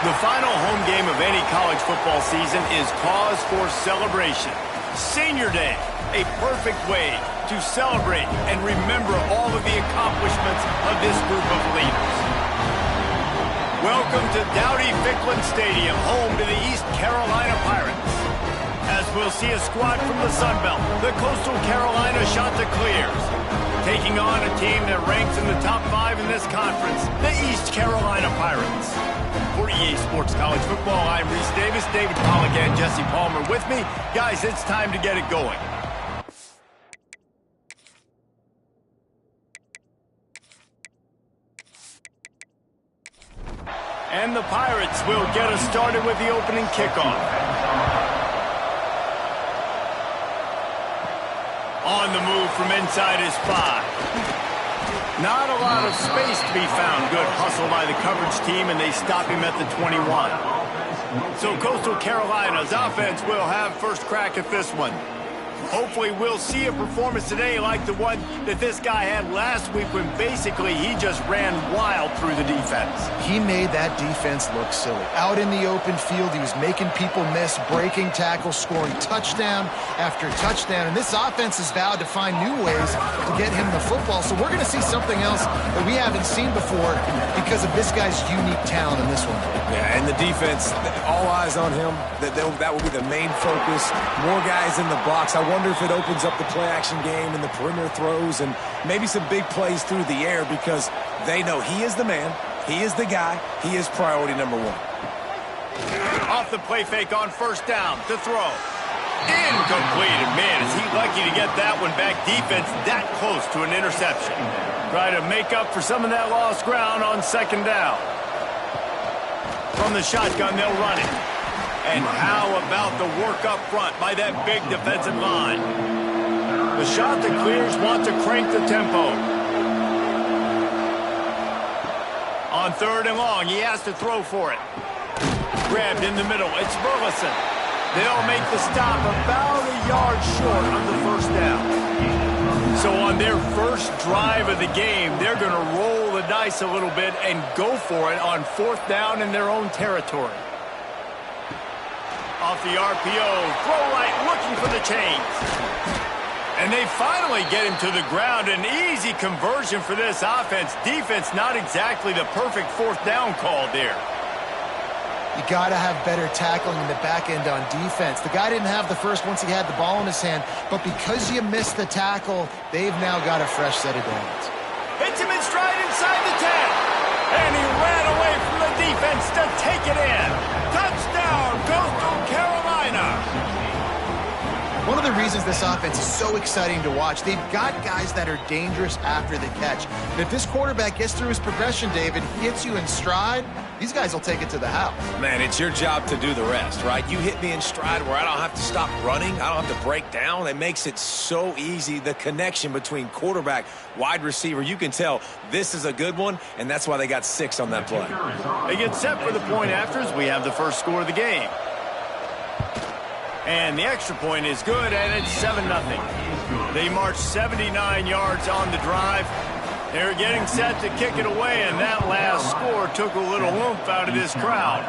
The final home game of any college football season is cause for celebration. Senior Day, a perfect way to celebrate and remember all of the accomplishments of this group of leaders. Welcome to Dowdy-Ficklin Stadium, home to the East Carolina Pirates. As we'll see a squad from the Sun Belt, the Coastal Carolina Chanticleers, taking on a team that ranks in the top 5 in this conference, the East Carolina Pirates. For EA Sports College Football, I'm Reese Davis, David Pollack, and Jesse Palmer with me. Guys, it's time to get it going. And the Pirates will get us started with the opening kickoff. On the move from inside his 5. Not a lot of space to be found. Good hustle by the coverage team, and they stop him at the 21. So Coastal Carolina's offense will have first crack at this one. Hopefully we'll see a performance today like the one that this guy had last week when basically he just ran wild through the defense. He made that defense look silly. Out in the open field, he was making people miss, breaking tackles, scoring touchdown after touchdown. And this offense has vowed to find new ways to get him the football. So we're going to see something else that we haven't seen before because of this guy's unique talent in this one. Yeah, and the defense, all eyes on him. That will be the main focus. More guys in the box. I wonder if it opens up the play-action game and the perimeter throws and maybe some big plays through the air because they know he is the man, he is the guy, he is priority number 1. Off the play fake on first down to throw. Incomplete. And man, is he lucky to get that one back. Defense that close to an interception. Try to make up for some of that lost ground on second down. From the shotgun, they'll run it. And how about the work up front by that big defensive line? The Chanticleers want to crank the tempo. On third and long, he has to throw for it. Grabbed in the middle, it's Burleson. They'll make the stop about a yard short on the first down. So on their first drive of the game, they're going to roll the dice a little bit and go for it on fourth down in their own territory. Off the RPO, throw right, looking for the chains. And they finally get him to the ground. An easy conversion for this offense. Defense, not exactly the perfect fourth down call there. You got to have better tackling in the back end on defense. The guy didn't have the first once he had the ball in his hand, but because you missed the tackle, they've now got a fresh set of downs. Hits him in stride inside the 10. And he ran away from the defense to take it in. Touchdown, Coastal Carolina. One of the reasons this offense is so exciting to watch, they've got guys that are dangerous after the catch. And if this quarterback gets through his progression, David, hits you in stride, these guys will take it to the house. Man, it's your job to do the rest, right? You hit me in stride where I don't have to stop running. I don't have to break down. It makes it so easy. The connection between quarterback, wide receiver, you can tell this is a good one, and that's why they got 6 on that play. They get set for the point after as we have the first score of the game. And the extra point is good, and it's 7-0. They march 79 yards on the drive. They're getting set to kick it away, and that last score took a little oomph out of this crowd.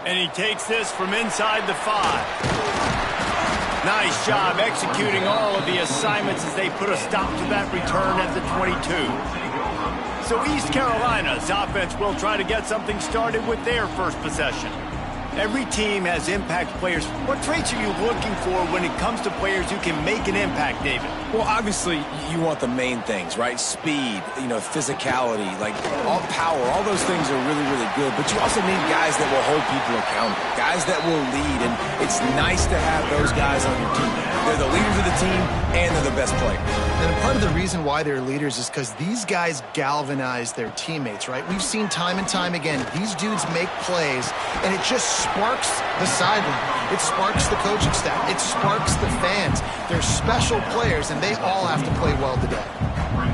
And he takes this from inside the 5. Nice job executing all of the assignments as they put a stop to that return at the 22. So East Carolina's offense will try to get something started with their first possession. Every team has impact players. What traits are you looking for when it comes to players who can make an impact, David? Well, obviously, you want the main things, right? Speed, physicality, like all power, all those things are really, really good. But you also need guys that will hold people accountable, guys that will lead. And it's nice to have those guys on your team. They're the leaders of the team, and they're the best players. And part of the reason why they're leaders is because these guys galvanize their teammates, right? We've seen time and time again, these dudes make plays, and it just sparks the sideline. It sparks the coaching staff. It sparks the fans. They're special players, and they all have to play well today.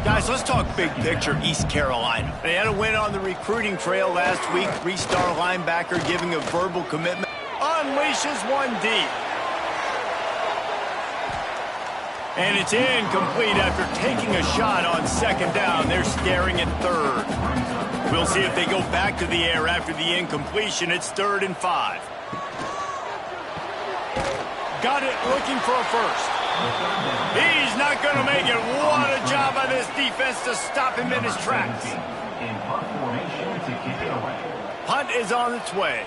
Guys, let's talk big picture East Carolina. They had a win on the recruiting trail last week. 3-star linebacker giving a verbal commitment. Unleashes one deep. And it's incomplete after taking a shot on second down. They're staring at third. We'll see if they go back to the air after the incompletion. It's 3rd and 5. Got it, looking for a first. He's not going to make it. What a job by this defense to stop him in his tracks. Punt is on its way.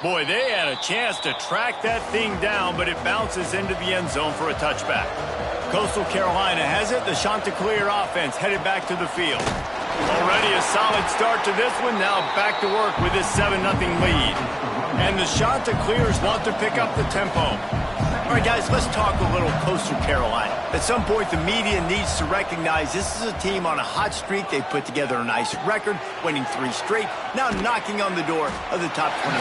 Boy, they had a chance to track that thing down, but it bounces into the end zone for a touchback. Coastal Carolina has it. The Chanticleer offense headed back to the field. Already a solid start to this one. Now back to work with this 7-0 lead. And the Chanticleers want to pick up the tempo. All right, guys, let's talk a little Coastal Carolina. At some point, the media needs to recognize this is a team on a hot streak. They've put together a nice record, winning 3 straight, now knocking on the door of the top 25.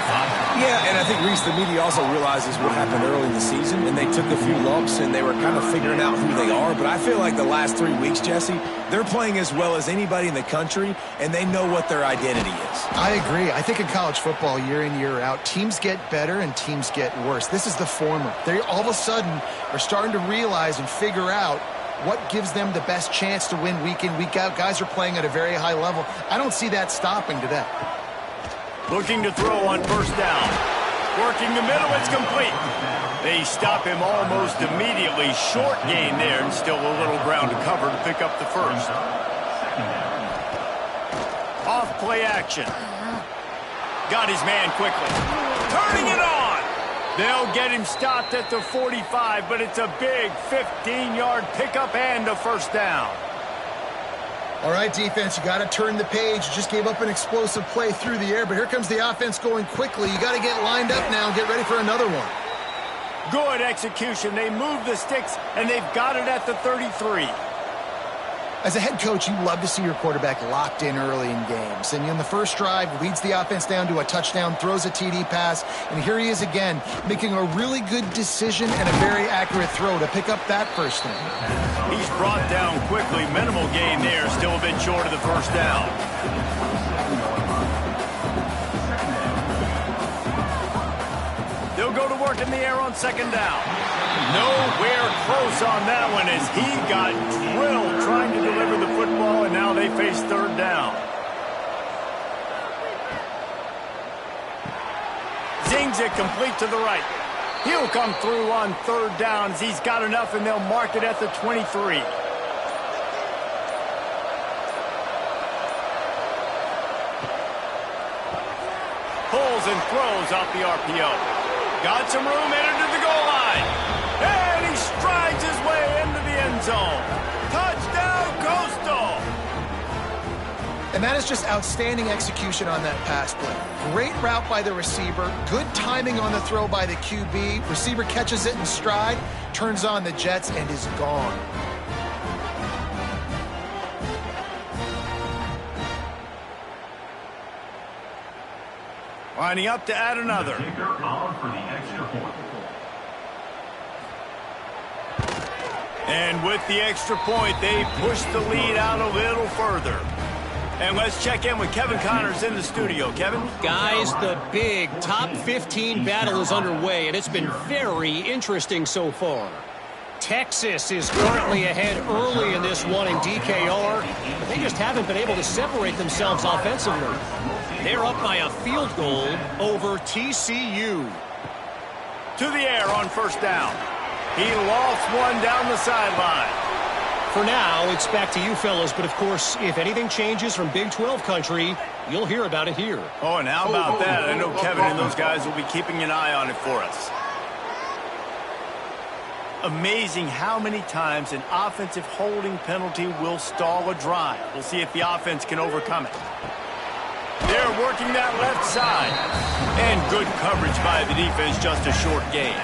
Yeah, and I think, Reese, the media also realizes what happened early in the season, and they took a few lumps, and they were kind of figuring out who they are. But I feel like the last 3 weeks, Jesse, they're playing as well as anybody in the country, and they know what their identity is. I agree. I think in college football, year in, year out, teams get better and teams get worse. This is the former. They all of a sudden are starting to realize and figure out what gives them the best chance to win week in, week out. Guys are playing at a very high level. I don't see that stopping today. Looking to throw on first down. Working the middle, it's complete. They stop him almost immediately. Short gain there, and still a little ground to cover to pick up the first. Off play action. Got his man quickly. Turning it on. They'll get him stopped at the 45, but it's a big 15-yard pickup and a first down. All right, defense, you got to turn the page. You just gave up an explosive play through the air, but here comes the offense going quickly. You got to get lined up now and get ready for another one. Good execution. They move the sticks, and they've got it at the 33. As a head coach, you love to see your quarterback locked in early in games. And in the first drive, leads the offense down to a touchdown, throws a TD pass, and here he is again, making a really good decision and a very accurate throw to pick up that first down. He's brought down quickly. Minimal gain there, still a bit short of the first down. They'll go to work in the air on second down. Nowhere close on that one as he got drilled trying to deliver the football, and now they face third down. Zings it complete to the right. He'll come through on third downs. He's got enough, and they'll mark it at the 23. Pulls and throws off the RPO. Got some room, entered to the goal line. And he strides his way into the end zone. Touchdown, Coastal! And that is just outstanding execution on that pass play. Great route by the receiver. Good timing on the throw by the QB. Receiver catches it in stride, turns on the jets, and is gone. Lining up to add another. And with the extra point, they push the lead out a little further. And let's check in with Kevin Connors in the studio. Kevin? Guys, the big top 15 battle is underway, and it's been very interesting so far. Texas is currently ahead early in this one in DKR, but they just haven't been able to separate themselves offensively. They're up by a field goal over TCU. To the air on first down. He lost one down the sideline. For now, it's back to you fellas, but of course, if anything changes from Big 12 country, you'll hear about it here. Oh, and how about that? I know Kevin and those guys will be keeping an eye on it for us. Amazing how many times an offensive holding penalty will stall a drive. We'll see if the offense can overcome it. They're working that left side. And good coverage by the defense, just a short gain.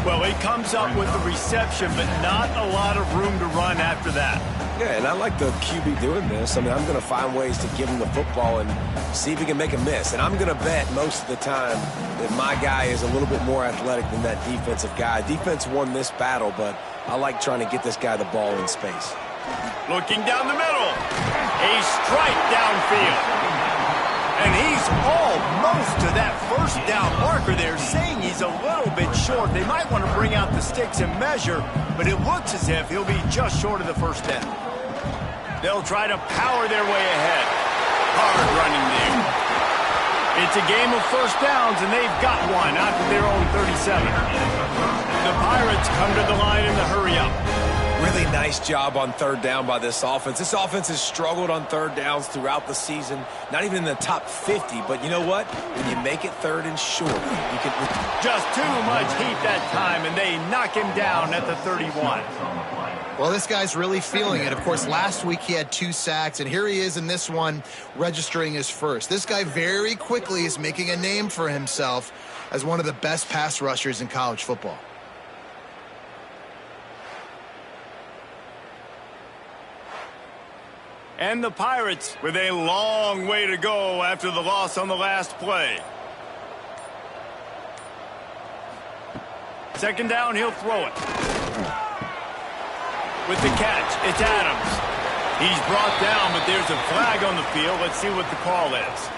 Well, he comes up with the reception, but not a lot of room to run after that. Yeah, and I like the QB doing this. I mean, I'm going to find ways to give him the football and see if he can make a miss. And I'm going to bet most of the time that my guy is a little bit more athletic than that defensive guy. Defense won this battle, but I like trying to get this guy the ball in space. Looking down the middle. A strike downfield. And he's almost to that first down marker there, saying he's a little bit short. They might want to bring out the sticks and measure, but it looks as if he'll be just short of the first down. They'll try to power their way ahead. Hard running there. It's a game of first downs, and they've got one out to their own 37. The Pirates come to the line in the hurry-up. Really nice job on third down by this offense. This offense has struggled on third downs throughout the season. Not even in the top 50, but you know what? When you make it third and short, you can... Just too much heat that time, and they knock him down at the 31. Well, this guy's really feeling it. Of course, last week he had 2 sacks, and here he is in this one registering his first. This guy very quickly is making a name for himself as one of the best pass rushers in college football. And the Pirates with a long way to go after the loss on the last play. Second down, he'll throw it. With the catch, it's Adams. He's brought down, but there's a flag on the field. Let's see what the call is.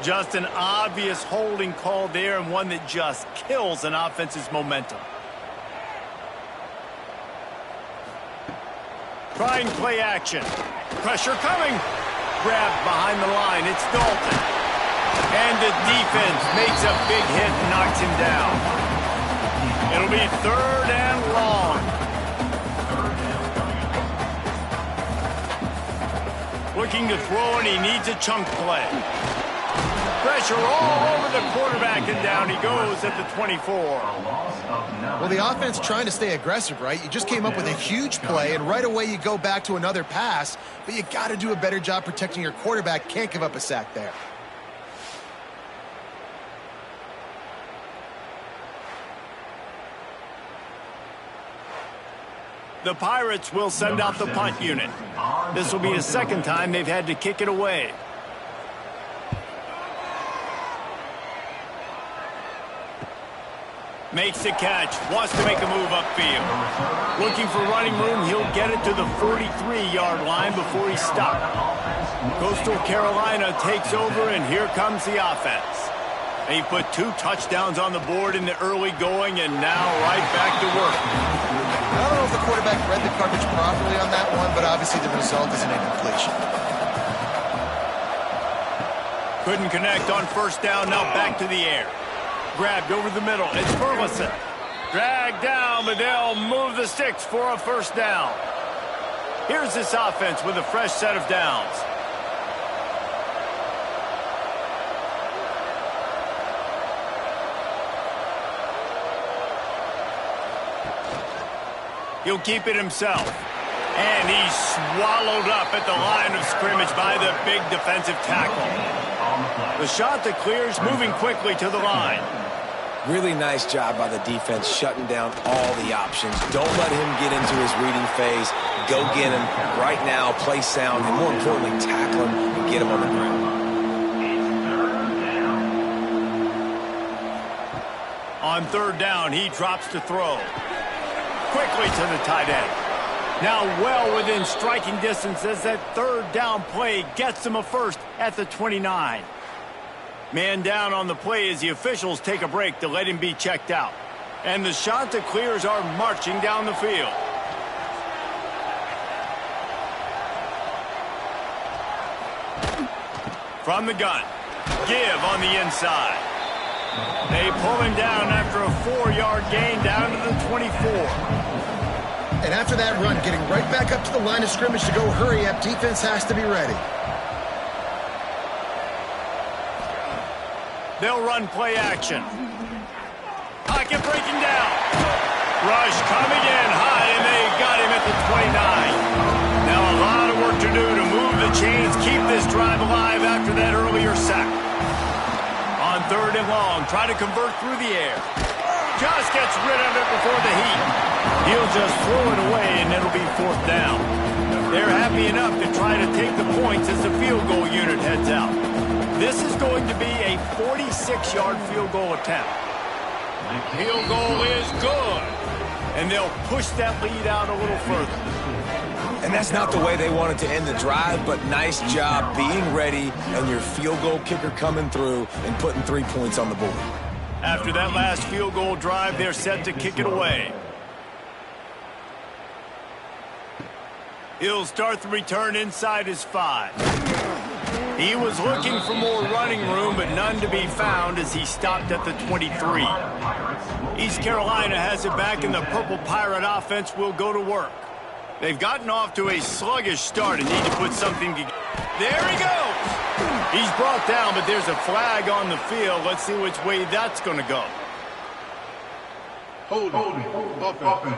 Just an obvious holding call there, and one that just kills an offense's momentum. Trying play action. Pressure coming. Grabbed behind the line. It's Dalton. And the defense makes a big hit and knocks him down. It'll be third and long. Looking to throw, and he needs a chunk play. Pressure all over the quarterback, and down he goes at the 24. Well, the offense trying to stay aggressive, right? You just came up with a huge play, and right away you go back to another pass, but you got to do a better job protecting your quarterback. Can't give up a sack there. The Pirates will send out the punt unit. This will be the second time they've had to kick it away. Makes the catch, wants to make a move upfield. Looking for running room, he'll get it to the 43-yard line before he's stopped. Coastal Carolina takes over, and here comes the offense. He put 2 touchdowns on the board in the early going, and now right back to work. I don't know if the quarterback read the coverage properly on that one, but obviously the result is an incompletion. Couldn't connect on first down, now back to the air. Grabbed over the middle. It's Burleson. Dragged down, but they'll move the sticks for a first down. Here's this offense with a fresh set of downs. He'll keep it himself. And he's swallowed up at the line of scrimmage by the big defensive tackle. The shot that clears, moving quickly to the line. Really nice job by the defense shutting down all the options. Don't let him get into his reading phase. Go get him right now, play sound, and more importantly, tackle him and get him on the ground. On third down, he drops to throw. Quickly to the tight end. Now well within striking distance as that third down play gets him a first at the 29. Man down on the play as the officials take a break to let him be checked out. And the shot that clears are marching down the field. From the gun. Give on the inside. They pull him down after a 4-yard gain down to the 24. And after that run, getting right back up to the line of scrimmage to go hurry up, defense has to be ready. They'll run play action. Pocket breaking down. Rush coming in high, and they got him at the 29. Now a lot of work to do to move the chains, keep this drive alive after that earlier sack. On third and long, try to convert through the air. Just gets rid of it before the heat. He'll just throw it away, and it'll be fourth down. They're happy enough to try to take the points as the field goal unit heads out. This is going to be a 46-yard field goal attempt. The field goal is good. And they'll push that lead out a little further. And that's not the way they wanted to end the drive, but nice job being ready and your field goal kicker coming through and putting 3 points on the board. After that last field goal drive, they're set to kick it away. He'll start the return inside his 5. He was looking for more running room, but none to be found as he stopped at the 23. East Carolina has it back, and the Purple Pirate offense will go to work. They've gotten off to a sluggish start and need to put something together. There he goes! He's brought down, but there's a flag on the field. Let's see which way that's going to go. Holding. Offense.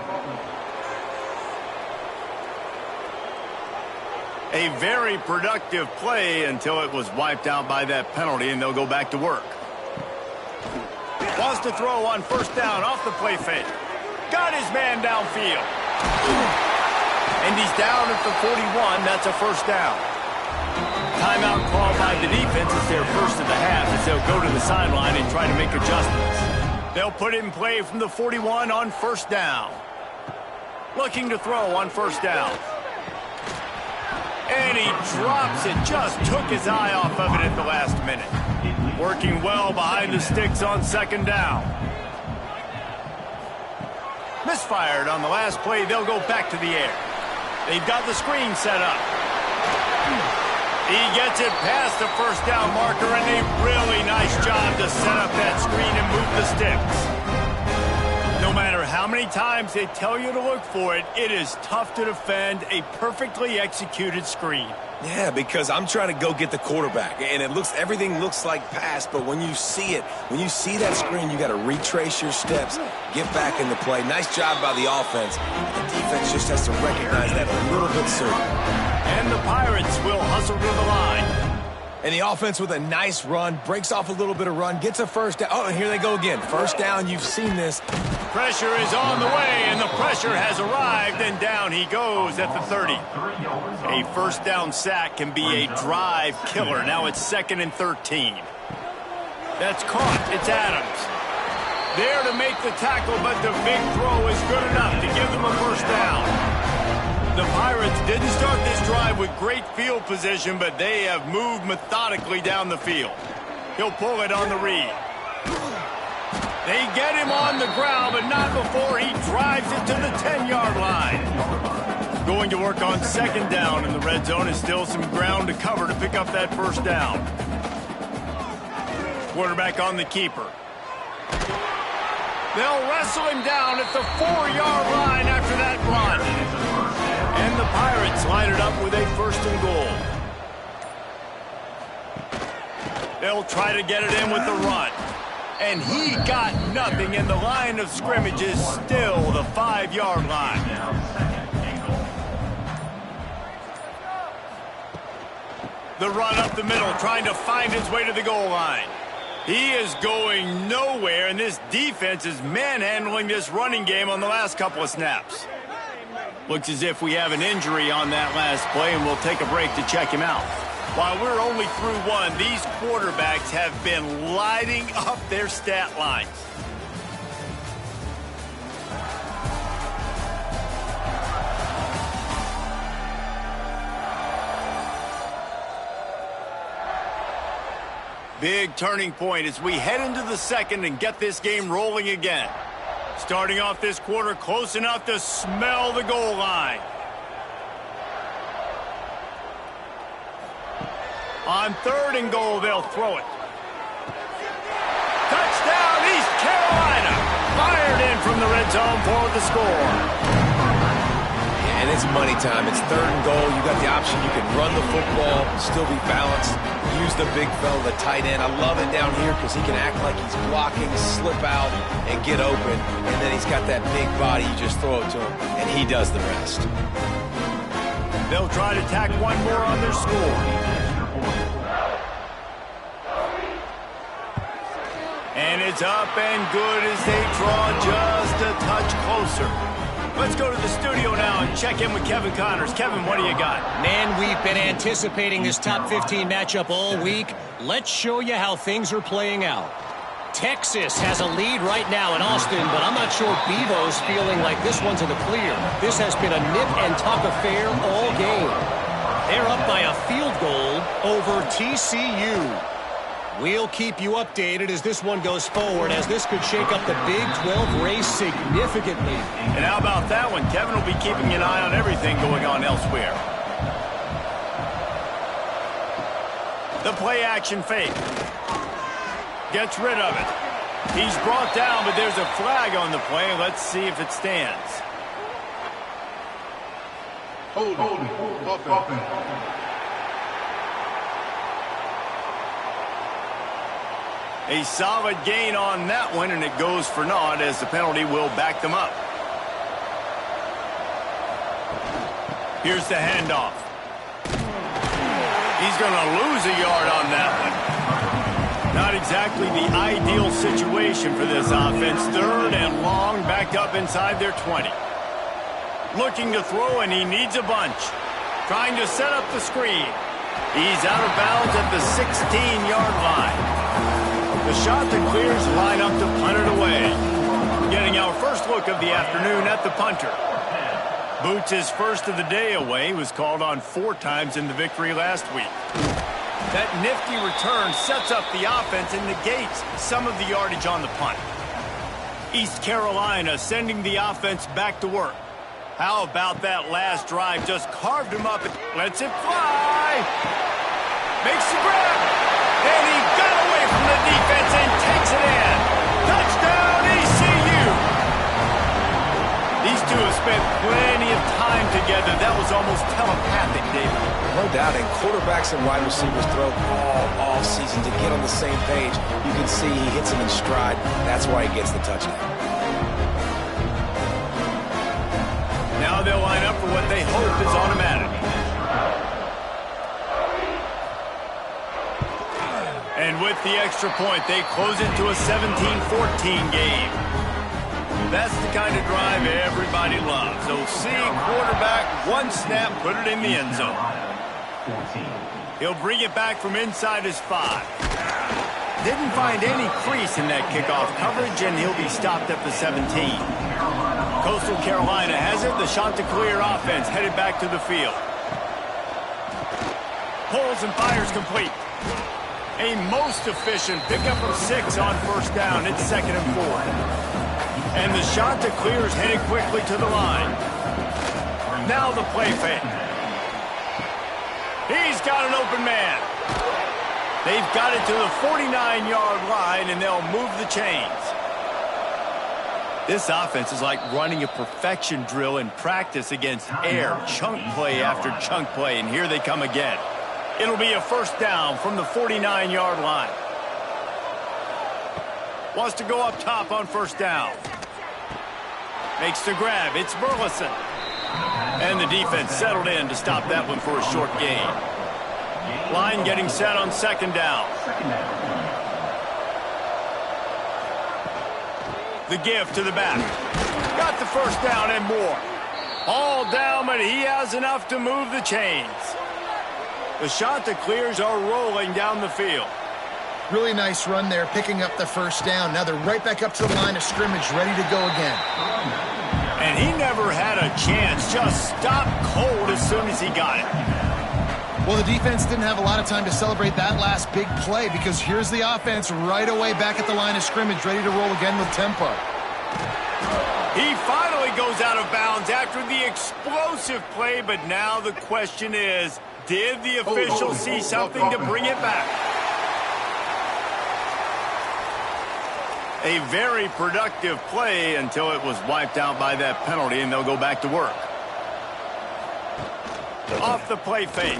A very productive play until it was wiped out by that penalty, and they'll go back to work. Wants to throw on first down off the play fake. Got his man downfield. And he's down at the 41. That's a first down. Timeout called by the defense. It's their first of the half as they'll go to the sideline and try to make adjustments. They'll put it in play from the 41 on first down. Looking to throw on first down. And he drops it. Just took his eye off of it at the last minute. Working well behind the sticks on second down. Misfired on the last play. They'll go back to the air. They've got the screen set up. He gets it past the first down marker, and a really nice job to set up that screen and move the sticks. No matter how many times they tell you to look for it, it is tough to defend a perfectly executed screen. Yeah, because I'm trying to go get the quarterback, and everything looks like pass, but when you see it, when you see that screen, you got to retrace your steps, get back in the play. Nice job by the offense. The defense just has to recognize that a little bit sooner. And the Pirates will hustle to the line. And the offense with a nice run, breaks off a little bit of run, gets a first down. Oh, and here they go again. First down, you've seen this. Pressure is on the way, and the pressure has arrived, and down he goes at the 30. A first down sack can be a drive killer. Now it's 2nd and 13. That's caught. It's Adams. There to make the tackle, but the big throw is good enough to give them a first down. The Pirates didn't start this drive with great field position, but they have moved methodically down the field. He'll pull it on the read. They get him on the ground, but not before he drives it to the 10-yard line. Going to work on second down in the red zone is still some ground to cover to pick up that first down. Quarterback on the keeper. They'll wrestle him down at the 4-yard line after that run. And the Pirates line it up with a 1st and goal. They'll try to get it in with the run. And he got nothing, and the line of scrimmage is still the 5-yard line. The run up the middle, trying to find its way to the goal line. He is going nowhere, and this defense is manhandling this running game on the last couple of snaps. Looks as if we have an injury on that last play, and we'll take a break to check him out. While we're only through one, these quarterbacks have been lighting up their stat lines. Big turning point as we head into the second and get this game rolling again. Starting off this quarter close enough to smell the goal line. On 3rd and goal, they'll throw it. Touchdown, East Carolina. Fired in from the red zone for the score. And it's money time. It's 3rd and goal. You got the option. You can run the football, still be balanced, use the big fella, the tight end. I love it down here because he can act like he's blocking, slip out, and get open. And then he's got that big body. You just throw it to him, and he does the rest. They'll try to tack one more on their score. And it's up and good as they draw just a touch closer. Let's go to the studio now and check in with Kevin Connors. Kevin, what do you got? Man, we've been anticipating this top 15 matchup all week. Let's show you how things are playing out. Texas has a lead right now in Austin, but I'm not sure Bevo's feeling like this one's in the clear. This has been a nip-and-tuck affair all game. They're up by a field goal over TCU. We'll keep you updated as this one goes forward, as this could shake up the Big 12 race significantly. And how about that one? Kevin will be keeping an eye on everything going on elsewhere. The play-action fake. Gets rid of it. He's brought down, but there's a flag on the play. Let's see if it stands. Hold. Offense. A solid gain on that one, and it goes for naught as the penalty will back them up. Here's the handoff. He's going to lose a yard on that one. Not exactly the ideal situation for this offense. 3rd and long, back up inside their 20. Looking to throw, and he needs a bunch. Trying to set up the screen. He's out of bounds at the 16-yard line. The shot that clears line up to punt it away. Getting our first look of the afternoon at the punter. Boots' first of the day away, was called on 4 times in the victory last week. That nifty return sets up the offense and negates some of the yardage on the punt. East Carolina sending the offense back to work. How about that last drive? Just carved him up and lets it fly. Makes the grab. And he got away from the defense and takes it in. Touchdown, ECU. These two have spent plenty of time together. That was almost telepathic, David. No doubt, and quarterbacks and wide receivers throw all season to get on the same page. You can see he hits him in stride. That's why he gets the touchdown. Now they'll line up for what they hope is automatic. And with the extra point, they close into a 17-14 game. That's the kind of drive everybody loves. OC quarterback, 1 snap, put it in the end zone. He'll bring it back from inside his 5. Didn't find any crease in that kickoff coverage, and he'll be stopped at the 17. Coastal Carolina has it. The Chanticleer offense headed back to the field. Pulls and fires complete. A most efficient pickup of 6 on 1st down. It's 2nd and 4. And the Chanticleers headed quickly to the line. Now the play fake. He's got an open man. They've got it to the 49-yard line, and they'll move the chains. This offense is like running a perfection drill in practice against air, chunk play after chunk play, and here they come again. It'll be a 1st down from the 49-yard line. Wants to go up top on 1st down. Makes the grab. It's Burleson. And the defense settled in to stop that one for a short gain. Line getting set on 2nd down. The give to the back. Got the 1st down and more. All down, but he has enough to move the chains. The Chanticleers are rolling down the field. Really nice run there, picking up the 1st down. Now they're right back up to the line of scrimmage, ready to go again. And he never had a chance. Just stopped cold as soon as he got it. Well, the defense didn't have a lot of time to celebrate that last big play, because here's the offense right away back at the line of scrimmage, ready to roll again with tempo. He finally goes out of bounds after the explosive play, but now the question is, did the official see something to bring it back? A very productive play until it was wiped out by that penalty, and they'll go back to work. Off the play fake.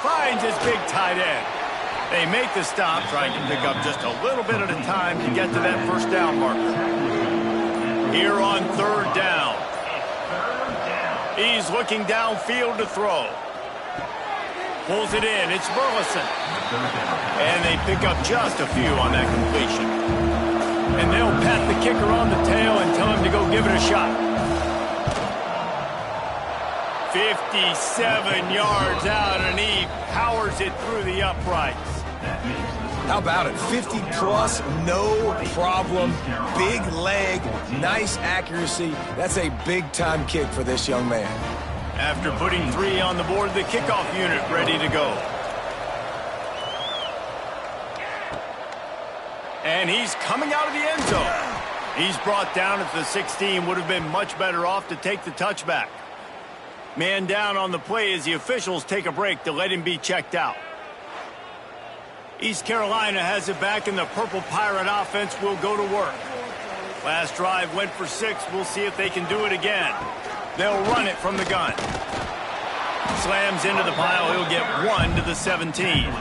Finds his big tight end. They make the stop, trying to pick up just a little bit at a time to get to that 1st down marker. Here on 3rd down. He's looking downfield to throw. Pulls it in. It's Burleson. And they pick up just a few on that completion. And they'll pat the kicker on the tail and tell him to go give it a shot. 57 yards out, and he powers it through the uprights. How about it? 50-plus, no problem. Big leg, nice accuracy. That's a big-time kick for this young man. After putting 3 on the board, the kickoff unit ready to go. And he's coming out of the end zone. He's brought down at the 16. Would have been much better off to take the touchback. Man down on the play as the officials take a break to let him be checked out. East Carolina has it back, and the Purple Pirate offense will go to work. Last drive went for 6. We'll see if they can do it again. They'll run it from the gun. Slams into the pile. He'll get 1 to the 17.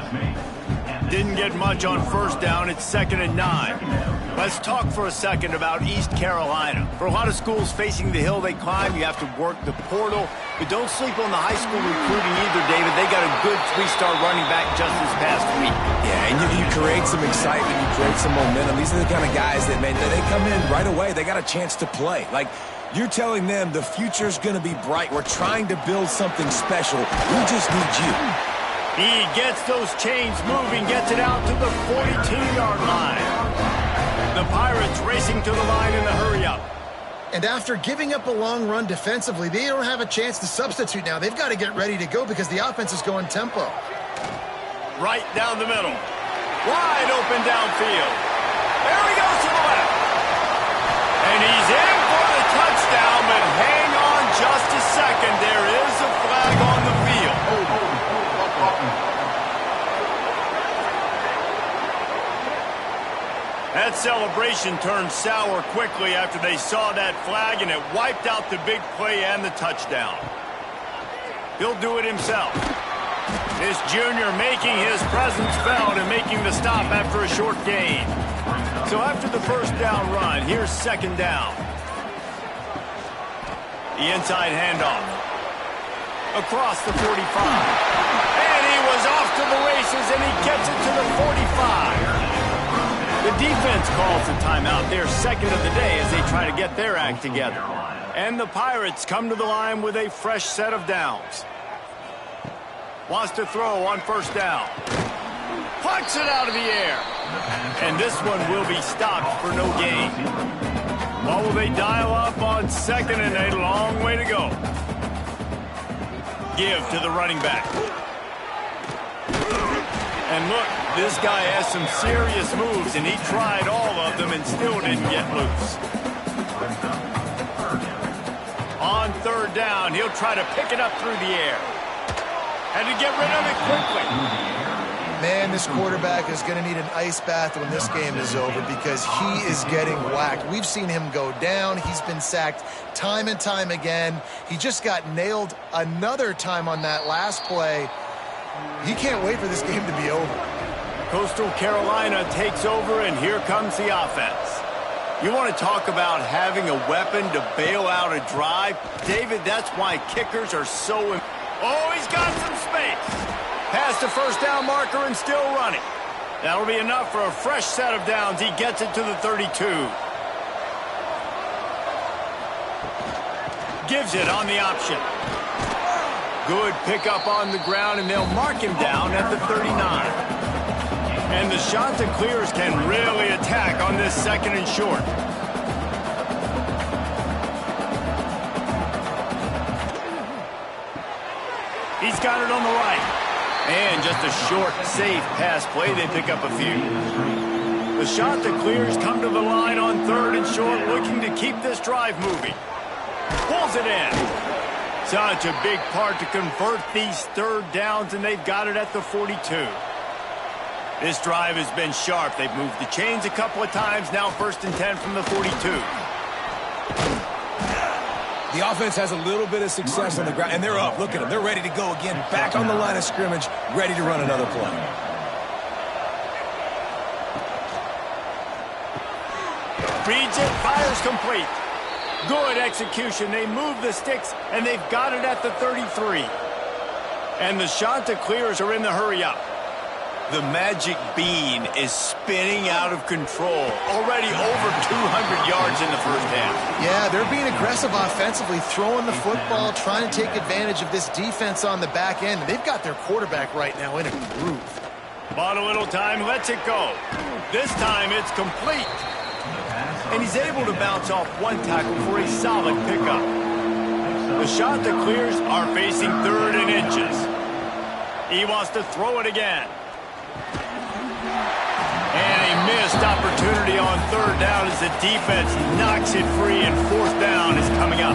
Didn't get much on first down. It's 2nd and 9. Let's talk for a second about East Carolina. For a lot of schools facing the hill they climb, you have to work the portal. But don't sleep on the high school recruiting either, David. They got a good 3-star running back just this past week. Yeah, and you create some excitement, you create some momentum. These are the kind of guys that, man, they come in right away. They got a chance to play. Like, you're telling them the future's going to be bright. We're trying to build something special. We just need you. He gets those chains moving, gets it out to the 42-yard line. The Pirates racing to the line in the hurry-up. And after giving up a long run defensively, they don't have a chance to substitute now. They've got to get ready to go because the offense is going tempo. Right down the middle. Wide open downfield. There he goes to the left. And he's in for the touchdown, but hang on just a second. There is a flag on the field. That celebration turned sour quickly after they saw that flag, and it wiped out the big play and the touchdown. He'll do it himself. This junior making his presence felt and making the stop after a short gain. So after the first down run, here's 2nd down. The inside handoff. Across the 45. And he was off to the races, and he gets it to the 45. The defense calls the timeout. They're 2nd of the day as they try to get their act together. And the Pirates come to the line with a fresh set of downs. Wants to throw on first down. Plucks it out of the air. And this one will be stopped for no gain. What will they dial up on 2nd and a long way to go? Give to the running back. And look, this guy has some serious moves, and he tried all of them and still didn't get loose. On 3rd down, he'll try to pick it up through the air. And to get rid of it quickly. Man, this quarterback is going to need an ice bath when this game is over because he is getting whacked. We've seen him go down. He's been sacked time and time again. He just got nailed another time on that last play. He can't wait for this game to be over. Coastal Carolina takes over, and here comes the offense. You want to talk about having a weapon to bail out a drive? David, that's why kickers are so important. Oh, he's got some space. Past the first down marker and still running. That'll be enough for a fresh set of downs. He gets it to the 32. Gives it on the option. Good pickup on the ground, and they'll mark him down at the 39. And the Chanticleers can really attack on this 2nd and short. He's got it on the right. And just a short, safe pass play. They pick up a few. The Chanticleers come to the line on 3rd and short, looking to keep this drive moving. Pulls it in. Such a big part to convert these 3rd downs, and they've got it at the 42. This drive has been sharp. They've moved the chains a couple of times. Now 1st and 10 from the 42. The offense has a little bit of success on the ground, and they're up. Look at them. They're ready to go again. Back on the line of scrimmage, ready to run another play. Reads it, fires complete. Good execution. They move the sticks, and they've got it at the 33. And the Chanticleers are in the hurry-up. The magic bean is spinning out of control. Already over 200 yards in the first half. Yeah, they're being aggressive offensively, throwing the football, trying to take advantage of this defense on the back end. They've got their quarterback right now in a groove. Bought a little time, lets it go. This time it's complete. And he's able to bounce off one tackle for a solid pickup. The shot that clears are facing 3rd and inches. He wants to throw it again. And a missed opportunity on 3rd down as the defense knocks it free, and 4th down is coming up.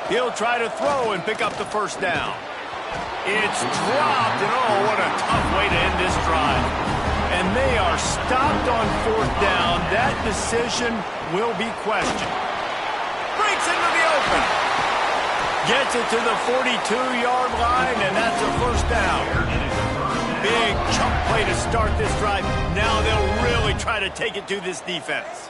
He'll try to throw and pick up the 1st down. It's dropped, and oh, what a tough way to end this drive. And they are stopped on 4th down. That decision will be questioned. Breaks into the open. Gets it to the 42-yard line, and that's a 1st down. Big chunk play to start this drive. Now they'll really try to take it to this defense.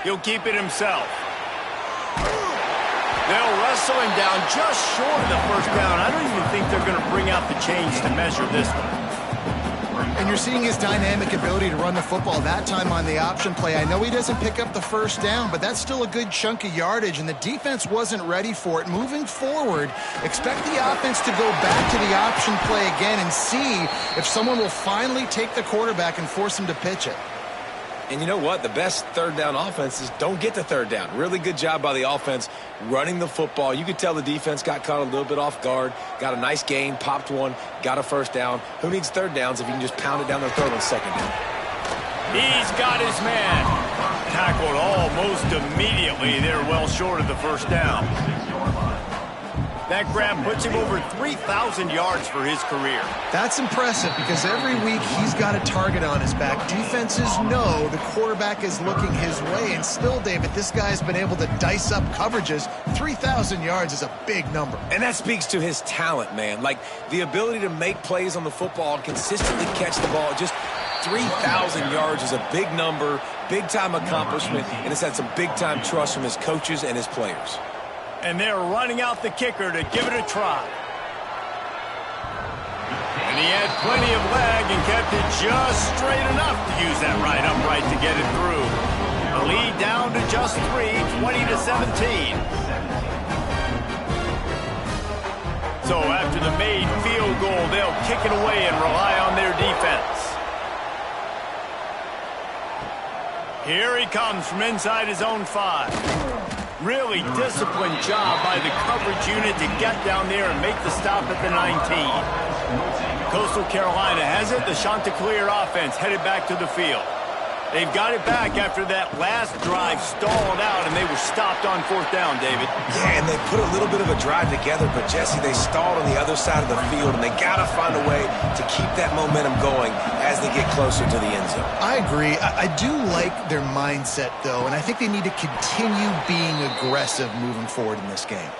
He'll keep it himself. They'll wrestle him down just short of the 1st down. I don't even think they're going to bring out the chains to measure this one. And you're seeing his dynamic ability to run the football, that time on the option play. I know he doesn't pick up the 1st down, but that's still a good chunk of yardage, and the defense wasn't ready for it. Moving forward, expect the offense to go back to the option play again and see if someone will finally take the quarterback and force him to pitch it. And you know what? The best 3rd down offenses don't get to 3rd down. Really good job by the offense running the football. You could tell the defense got caught a little bit off guard, got a nice gain, popped one, got a 1st down. Who needs 3rd downs if you can just pound it down their throat on 2nd down? He's got his man. Tackled almost immediately. They're well short of the 1st down. That grab puts him over 3,000 yards for his career. That's impressive because every week he's got a target on his back. Defenses know the quarterback is looking his way, and still, David, this guy's been able to dice up coverages. 3,000 yards is a big number. And that speaks to his talent, man. Like, the ability to make plays on the football and consistently catch the ball. Just 3,000 yards is a big number, big-time accomplishment, and it's had some big-time trust from his coaches and his players. And they're running out the kicker to give it a try. And he had plenty of leg and kept it just straight enough to use that right upright to get it through. The lead down to just 3, 20-17. So after the made field goal, they'll kick it away and rely on their defense. Here he comes from inside his own 5. Really disciplined job by the coverage unit to get down there and make the stop at the 19. Coastal Carolina has it. The Chanticleer offense headed back to the field. They've got it back after that last drive stalled out, and they were stopped on 4th down, David. Yeah, and they put a little bit of a drive together, but, Jesse, they stalled on the other side of the field, and they got to find a way to keep that momentum going as they get closer to the end zone. I agree. I do like their mindset, though, and I think they need to continue being aggressive moving forward in this game.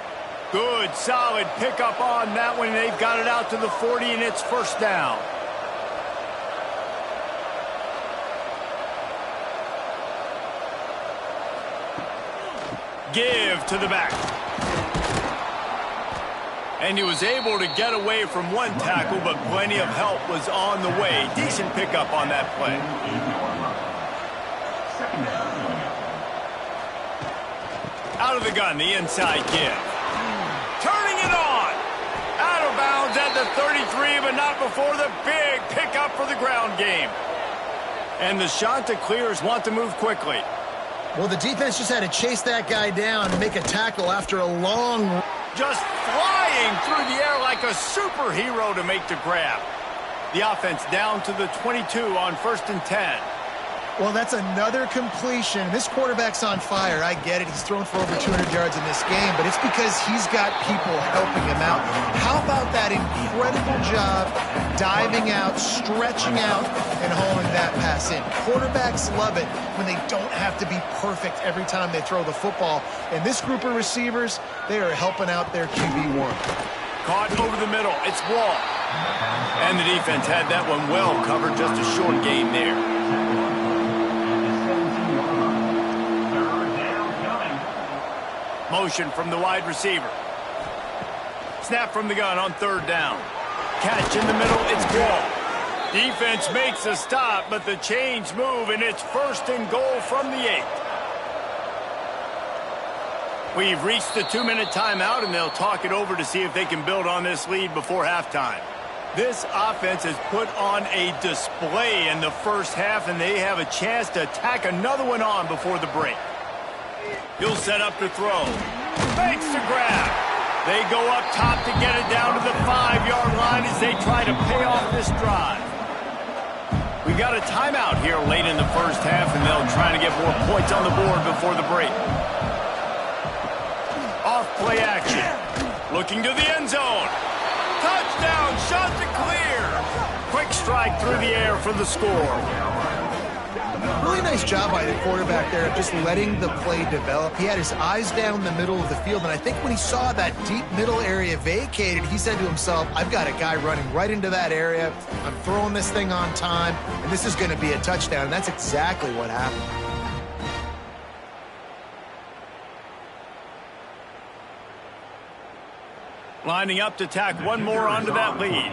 Good, solid pickup on that one. They've got it out to the 40, and it's 1st down. Give to the back. And he was able to get away from one tackle, but plenty of help was on the way. Decent pickup on that play. Out of the gun, the inside give. Turning it on. Out of bounds at the 33, but not before the big pickup for the ground game. And the Chanticleers want to move quickly. Well, the defense just had to chase that guy down and make a tackle after a long... Just flying through the air like a superhero to make the grab. The offense down to the 22 on 1st and 10. Well, that's another completion. This quarterback's on fire. I get it. He's thrown for over 200 yards in this game, but it's because he's got people helping him out. How about that incredible job diving out, stretching out, and hauling that pass in? Quarterbacks love it when they don't have to be perfect every time they throw the football. And this group of receivers, they are helping out their QB1. Caught over the middle. It's Wall. And the defense had that one well covered. Just a short gain there. Motion from the wide receiver. Snap from the gun on 3rd down. Catch in the middle, it's Wall. Defense makes a stop, but the chains move, and it's 1st and goal from the 8. We've reached the 2-minute timeout, and they'll talk it over to see if they can build on this lead before halftime. This offense has put on a display in the first half, and they have a chance to tack another one on before the break. He'll set up to throw. Makes the grab. They go up top to get it down to the 5-yard line as they try to pay off this drive. We got a timeout here late in the first half, and they'll try to get more points on the board before the break. Off play action. Looking to the end zone. Touchdown, shot to clear. Quick strike through the air for the score. Really nice job by the quarterback there of just letting the play develop. He had his eyes down the middle of the field, and I think when he saw that deep middle area vacated, he said to himself, I've got a guy running right into that area. I'm throwing this thing on time, and this is going to be a touchdown, and that's exactly what happened. Lining up to tack one more onto that lead.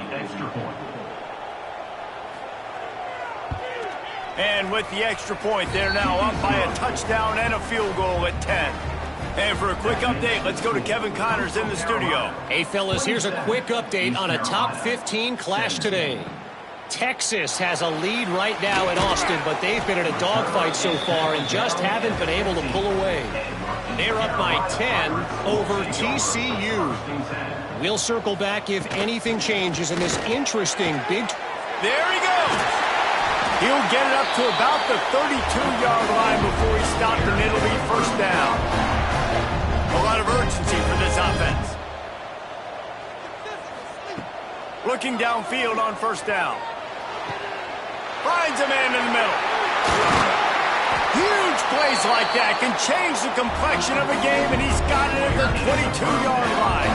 And with the extra point, they're now up by a touchdown and a field goal at 10. And for a quick update, let's go to Kevin Connors in the studio. Hey, fellas, here's a quick update on a top 15 clash today. Texas has a lead right now in Austin, but they've been in a dogfight so far and just haven't been able to pull away. They're up by 10 over TCU. We'll circle back if anything changes in this interesting big... There he goes! He'll get it up to about the 32-yard line before he stopped and it'll be 1st down. A lot of urgency for this offense. Looking downfield on 1st down. Finds a man in the middle. Huge plays like that can change the complexion of a game, and he's got it at the 22-yard line.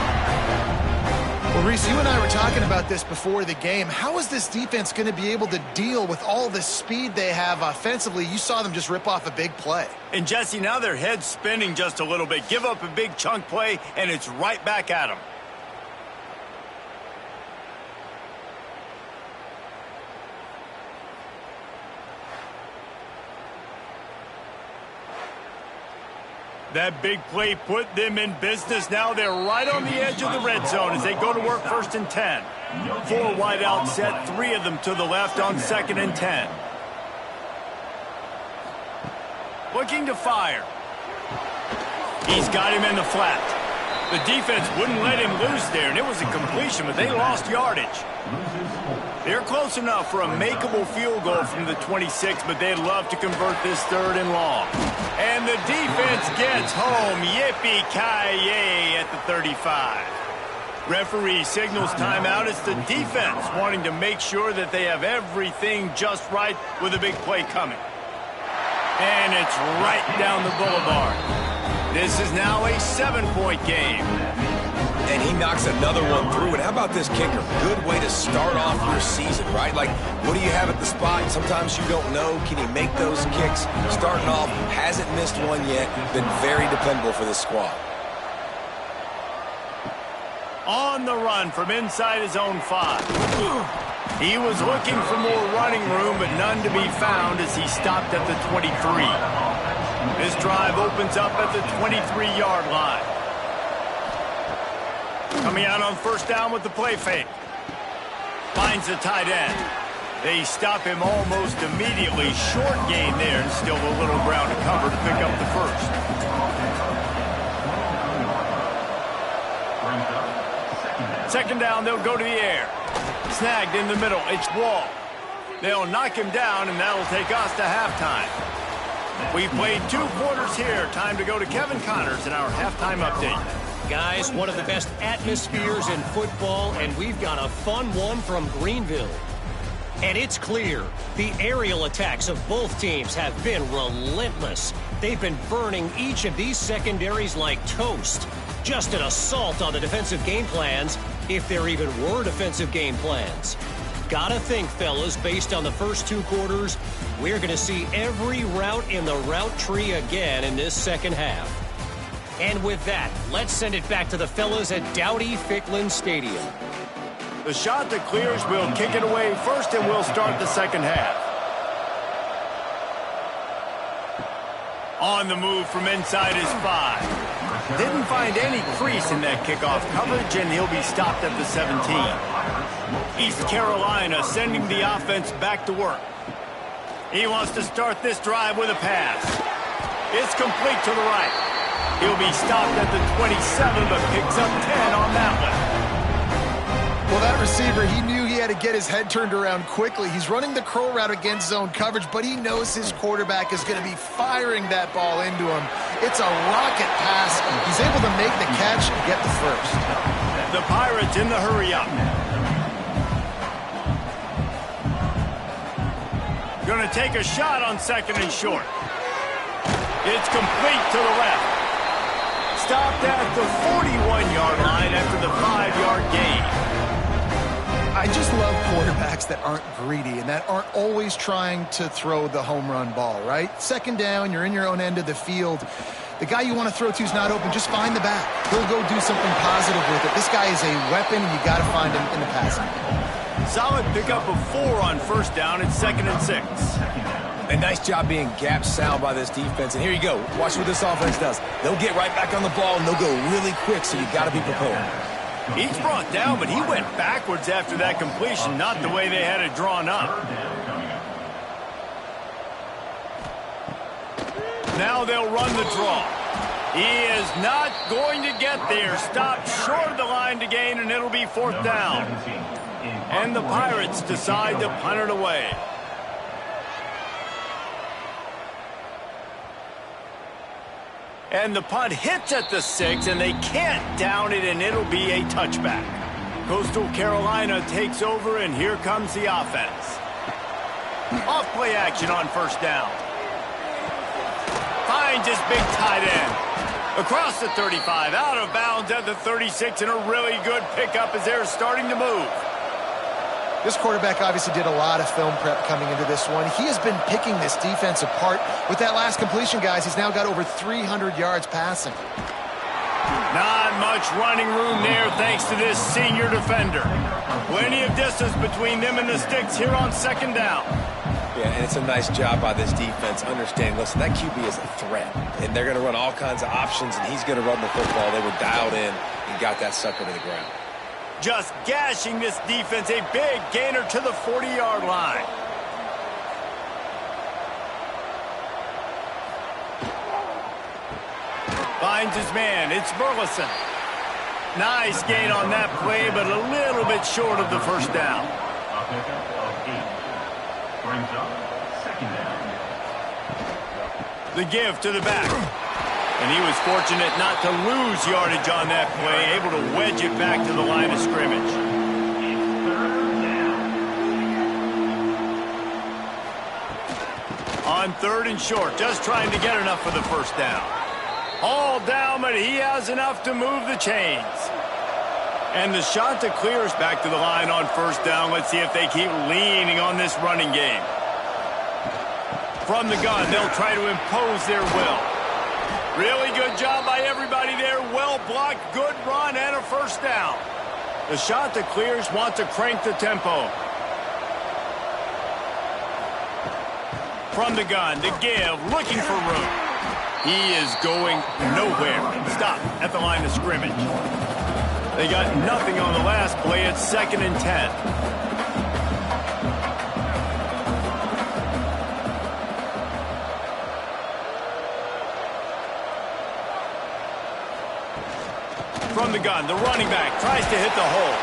Well, Reese, you and I were talking about this before the game. How is this defense going to be able to deal with all the speed they have offensively? You saw them just rip off a big play. And, Jesse, now their head's spinning just a little bit. Give up a big chunk play, and it's right back at them. That big play put them in business. Now they're right on the edge of the red zone as they go to work 1st and 10. 4 wide out set, 3 of them to the left on 2nd and 10. Looking to fire. He's got him in the flat. The defense wouldn't let him loose there, and it was a completion, but they lost yardage. They're close enough for a makeable field goal from the 26, but they'd love to convert this 3rd and long. And the defense gets home. Yippee-ki-yay at the 35. Referee signals timeout. It's the defense wanting to make sure that they have everything just right with a big play coming. And it's right down the boulevard. This is now a 7-point game. And he knocks another one through. And how about this kicker? Good way to start off your season, right? Like, what do you have at the spot? Sometimes you don't know. Can he make those kicks? Starting off, hasn't missed one yet. Been very dependable for this squad. On the run from inside his own 5. He was looking for more running room, but none to be found as he stopped at the 23. This drive opens up at the 23-yard line. Coming out on 1st down with the play fake. Finds the tight end. They stop him almost immediately. Short gain there, and still a little ground to cover to pick up the 1st. Second down, they'll go to the air. Snagged in the middle. It's Wall. They'll knock him down, and that'll take us to halftime. We've played 2 quarters here. Time to go to Kevin Connors in our halftime update. Guys, one of the best atmospheres in football, and we've got a fun one from Greenville. And it's clear, the aerial attacks of both teams have been relentless. They've been burning each of these secondaries like toast. Just an assault on the defensive game plans, if there even were defensive game plans. Gotta think, fellas, based on the first 2 quarters, we're going to see every route in the route tree again in this second half. And with that, let's send it back to the fellas at Dowdy-Ficklin Stadium. The shot that clears will kick it away first, and we'll start the second half. On the move from inside his 5. Didn't find any crease in that kickoff coverage, and he'll be stopped at the 17. East Carolina sending the offense back to work. He wants to start this drive with a pass. It's complete to the right. He'll be stopped at the 27, but picks up 10 on that one. Well, that receiver, he knew he had to get his head turned around quickly. He's running the curl route against zone coverage, but he knows his quarterback is going to be firing that ball into him. It's a rocket pass. He's able to make the catch and get the first. The Pirates in the hurry-up. Going to take a shot on second and short. It's complete to the left. Stopped at the 41-yard line after the 5-yard gain. I just love quarterbacks that aren't greedy and that aren't always trying to throw the home run ball, right? Second down, you're in your own end of the field. The guy you want to throw to is not open. Just find the back. He'll go do something positive with it. This guy is a weapon, and you got to find him in the passing game. Solid pickup of 4 on first down and 2nd and 6. A nice job being gap sound by this defense. And here you go. Watch what this offense does. They'll get right back on the ball, and they'll go really quick, so you got to be prepared. He's brought down, but he went backwards after that completion, not the way they had it drawn up. Now they'll run the draw. He is not going to get there. Stopped short of the line to gain, and it'll be 4th down. And the Pirates decide to punt it away. And the punt hits at the 6, and they can't down it, and it'll be a touchback. Coastal Carolina takes over, and here comes the offense. Off-play action on first down. Finds his big tight end. Across the 35, out of bounds at the 36, and a really good pickup as they're starting to move. This quarterback obviously did a lot of film prep coming into this one. He has been picking this defense apart. With that last completion, guys, he's now got over 300 yards passing. Not much running room there thanks to this senior defender. Plenty of distance between them and the sticks here on second down. Yeah, and it's a nice job by this defense understanding, listen, that QB is a threat, and they're going to run all kinds of options, and he's going to run the football. They were dialed in and got that sucker to the ground. Just gashing this defense, a big gainer to the 40-yard line. Finds his man, it's Burleson. Nice gain on that play, but a little bit short of the first down. The give to the back. And he was fortunate not to lose yardage on that play, able to wedge it back to the line of scrimmage. On 3rd and short, just trying to get enough for the first down. All down, but he has enough to move the chains. And the shot that clears back to the line on first down. Let's see if they keep leaning on this running game. From the gun, they'll try to impose their will. Really good job by everybody there. Well blocked, good run, and a first down. The shot that clears wants to crank the tempo. From the gun, the give, looking for room. He is going nowhere. Stop at the line of scrimmage. They got nothing on the last play. It's 2nd and 10. From the gun, the running back tries to hit the hole.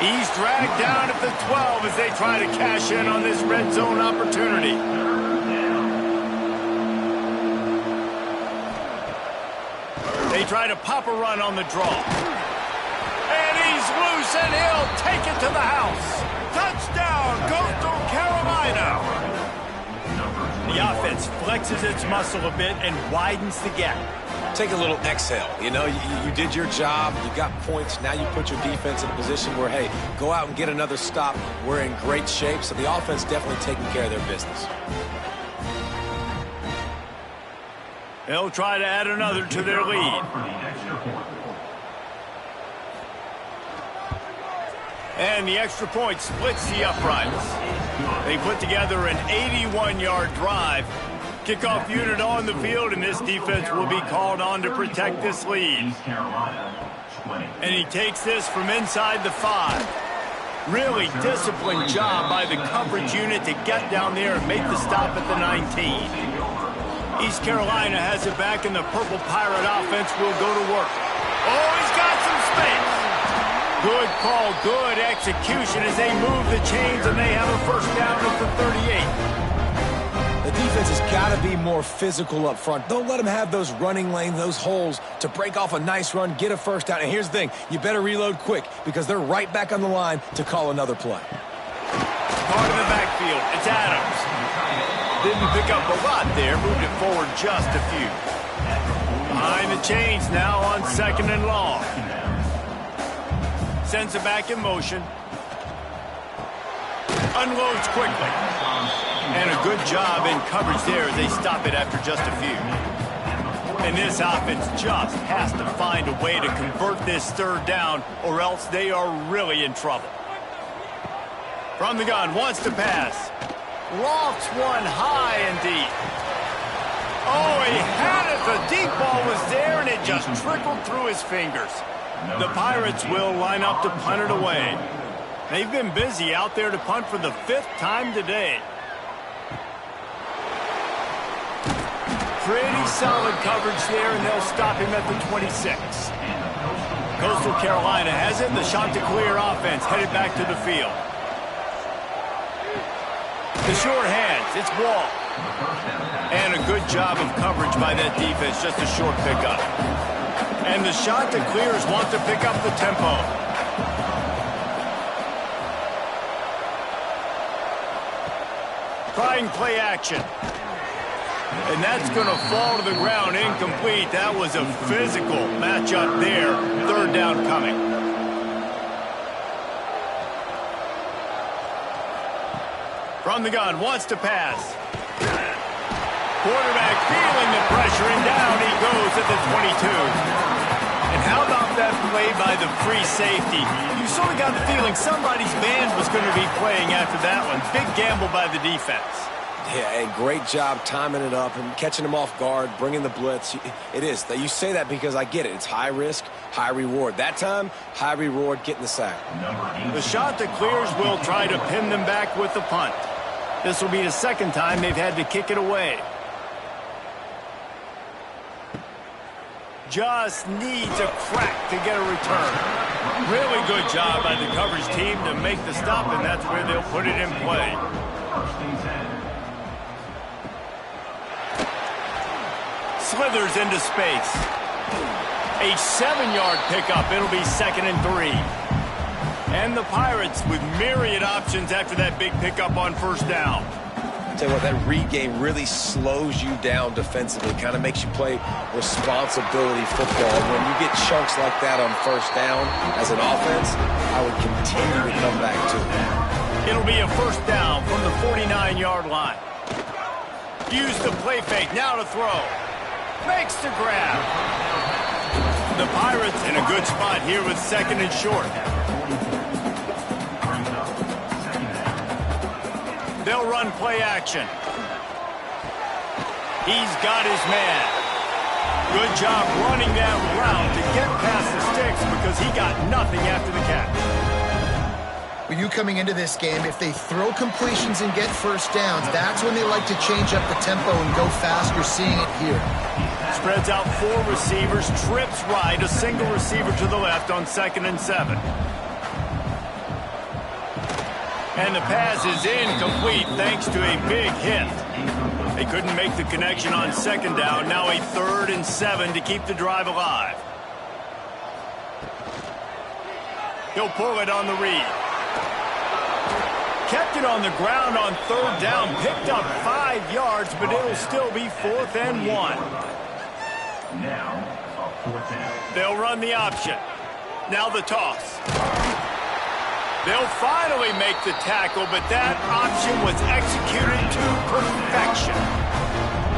He's dragged down at the 12 as they try to cash in on this red zone opportunity. They try to pop a run on the draw. And he's loose, and he'll take it to the house. Touchdown, Coastal Carolina. The offense flexes its muscle a bit and widens the gap. Take a little exhale. You know, you did your job. You got points. Now you put your defense in a position where, hey, go out and get another stop. We're in great shape. So the offense definitely taking care of their business. They'll try to add another to their lead. And the extra point splits the uprights. They put together an 81-yard drive. Kickoff unit on the field, and this defense will be called on to protect this lead. And he takes this from inside the 5. Really disciplined job by the coverage unit to get down there and make the stop at the 19. East Carolina has it back, and the Purple Pirate offense will go to work. Oh, he's got some space. Good call, good execution as they move the chains, and they have a first down at the 38. The defense has got to be more physical up front. Don't let them have those running lanes, those holes to break off a nice run, get a first down. And here's the thing, you better reload quick because they're right back on the line to call another play. Caught in the backfield, it's Adams. Didn't pick up a lot there, moved it forward just a few. Behind the chains now on 2nd and long. Sends it back in motion. Unloads quickly. And a good job in coverage there as they stop it after just a few. And this offense just has to find a way to convert this 3rd down, or else they are really in trouble. From the gun, wants to pass. Lofts one high and deep. Oh, he had it. The deep ball was there, and it just trickled through his fingers. The Pirates will line up to punt it away. They've been busy out there to punt for the 5th time today. Pretty solid coverage there, and they'll stop him at the 26. Coastal Carolina has it. The Chanticleer offense headed back to the field. The short hands, it's Wall. And a good job of coverage by that defense, just a short pickup. And the Chanticleers want to pick up the tempo. Trying play action. And that's going to fall to the ground, incomplete. That was a physical matchup there. 3rd down coming. From the gun, wants to pass. Quarterback feeling the pressure, and down he goes at the 22. And how about that play by the free safety? You sort of got the feeling somebody's band was going to be playing after that one. Big gamble by the defense. Yeah, a great job timing it up and catching them off guard, bringing the blitz. It is. You say that because I get it. It's high risk, high reward. That time, high reward, getting the sack. The Chanticleers will try to pin them back with the punt. This will be the 2nd time they've had to kick it away. Just needs a crack to get a return. Really good job by the coverage team to make the stop, and that's where they'll put it in play. Slithers into space. A 7-yard pickup. It'll be 2nd and 3. And the Pirates with myriad options after that big pickup on 1st down. Tell you what, that read game really slows you down defensively, kind of makes you play responsibility football. When you get chunks like that on 1st down as an offense, I would continue to come back to it. It'll be a 1st down from the 49-yard line. Use the play fake, now to throw. Makes the grab. The Pirates in a good spot here with 2nd and short. They'll run play action. He's got his man. Good job running that route to get past the sticks because he got nothing after the catch. With you coming into this game, if they throw completions and get 1st downs, that's when they like to change up the tempo and go fast. You're seeing it here. Spreads out 4 receivers, trips right, a single receiver to the left on 2nd and 7. And the pass is incomplete thanks to a big hit. They couldn't make the connection on 2nd down. Now a 3rd and 7 to keep the drive alive. He'll pull it on the read. Kept it on the ground on 3rd down. Picked up 5 yards, but it'll still be 4th and 1. They'll run the option. Now the toss. They'll finally make the tackle, but that option was executed to perfection.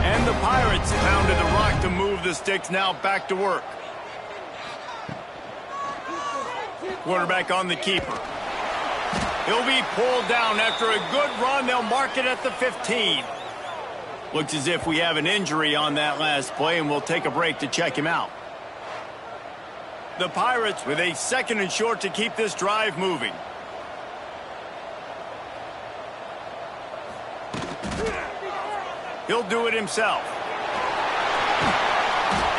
And the Pirates pounded the rock to move the sticks, now back to work. Quarterback on the keeper. He'll be pulled down after a good run. They'll mark it at the 15. Looks as if we have an injury on that last play, and we'll take a break to check him out. The Pirates with a 2nd and short to keep this drive moving. He'll do it himself.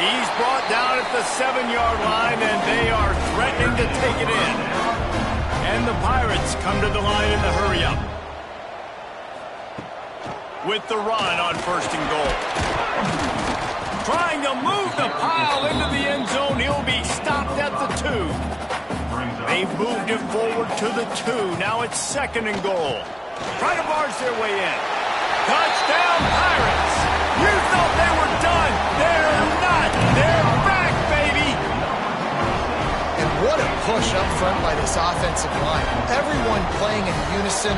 He's brought down at the 7-yard line, and they are threatening to take it in. And the Pirates come to the line in the hurry-up. With the run on 1st and goal. Trying to move the pile into the end zone. He'll be stopped at the 2. They've moved it forward to the 2. Now it's 2nd and goal. Try to barge their way in. Touchdown, Pirates! You thought they were done. They're not. They're back, baby! And what a push up front by this offensive line. Everyone playing in unison,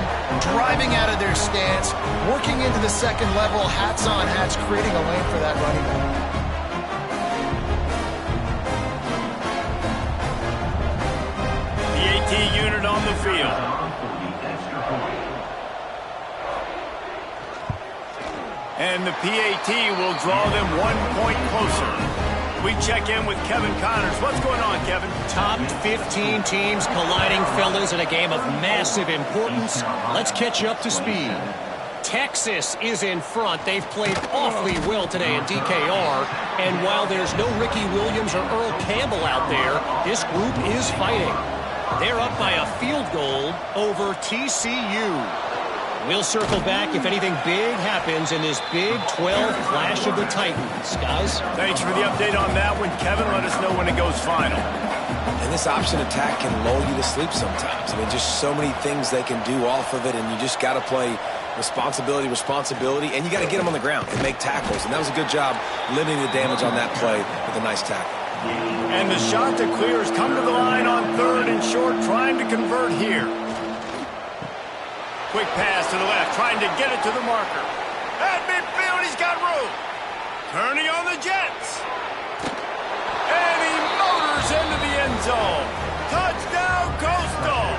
driving out of their stance, working into the 2nd level, hats on hats, creating a lane for that running back. The AT unit on the field. And the PAT will draw them 1 point closer. We check in with Kevin Connors. What's going on, Kevin? Top 15 teams colliding, fellas, in a game of massive importance. Let's catch you up to speed. Texas is in front. They've played awfully well today in DKR. And while there's no Ricky Williams or Earl Campbell out there, this group is fighting. They're up by a field goal over TCU. We'll circle back if anything big happens in this Big 12 Clash of the Titans. Guys? Thanks for the update on that one, Kevin. Let us know when it goes final. And this option attack can lull you to sleep sometimes. I mean, just so many things they can do off of it, and you just got to play responsibility, and you got to get them on the ground and make tackles. And that was a good job limiting the damage on that play with a nice tackle. And the shot to clear has come to the line on 3rd and short, trying to convert here. Quick pass to the left, trying to get it to the marker. At midfield, he's got room. Turning on the Jets. And he motors into the end zone. Touchdown, Coastal.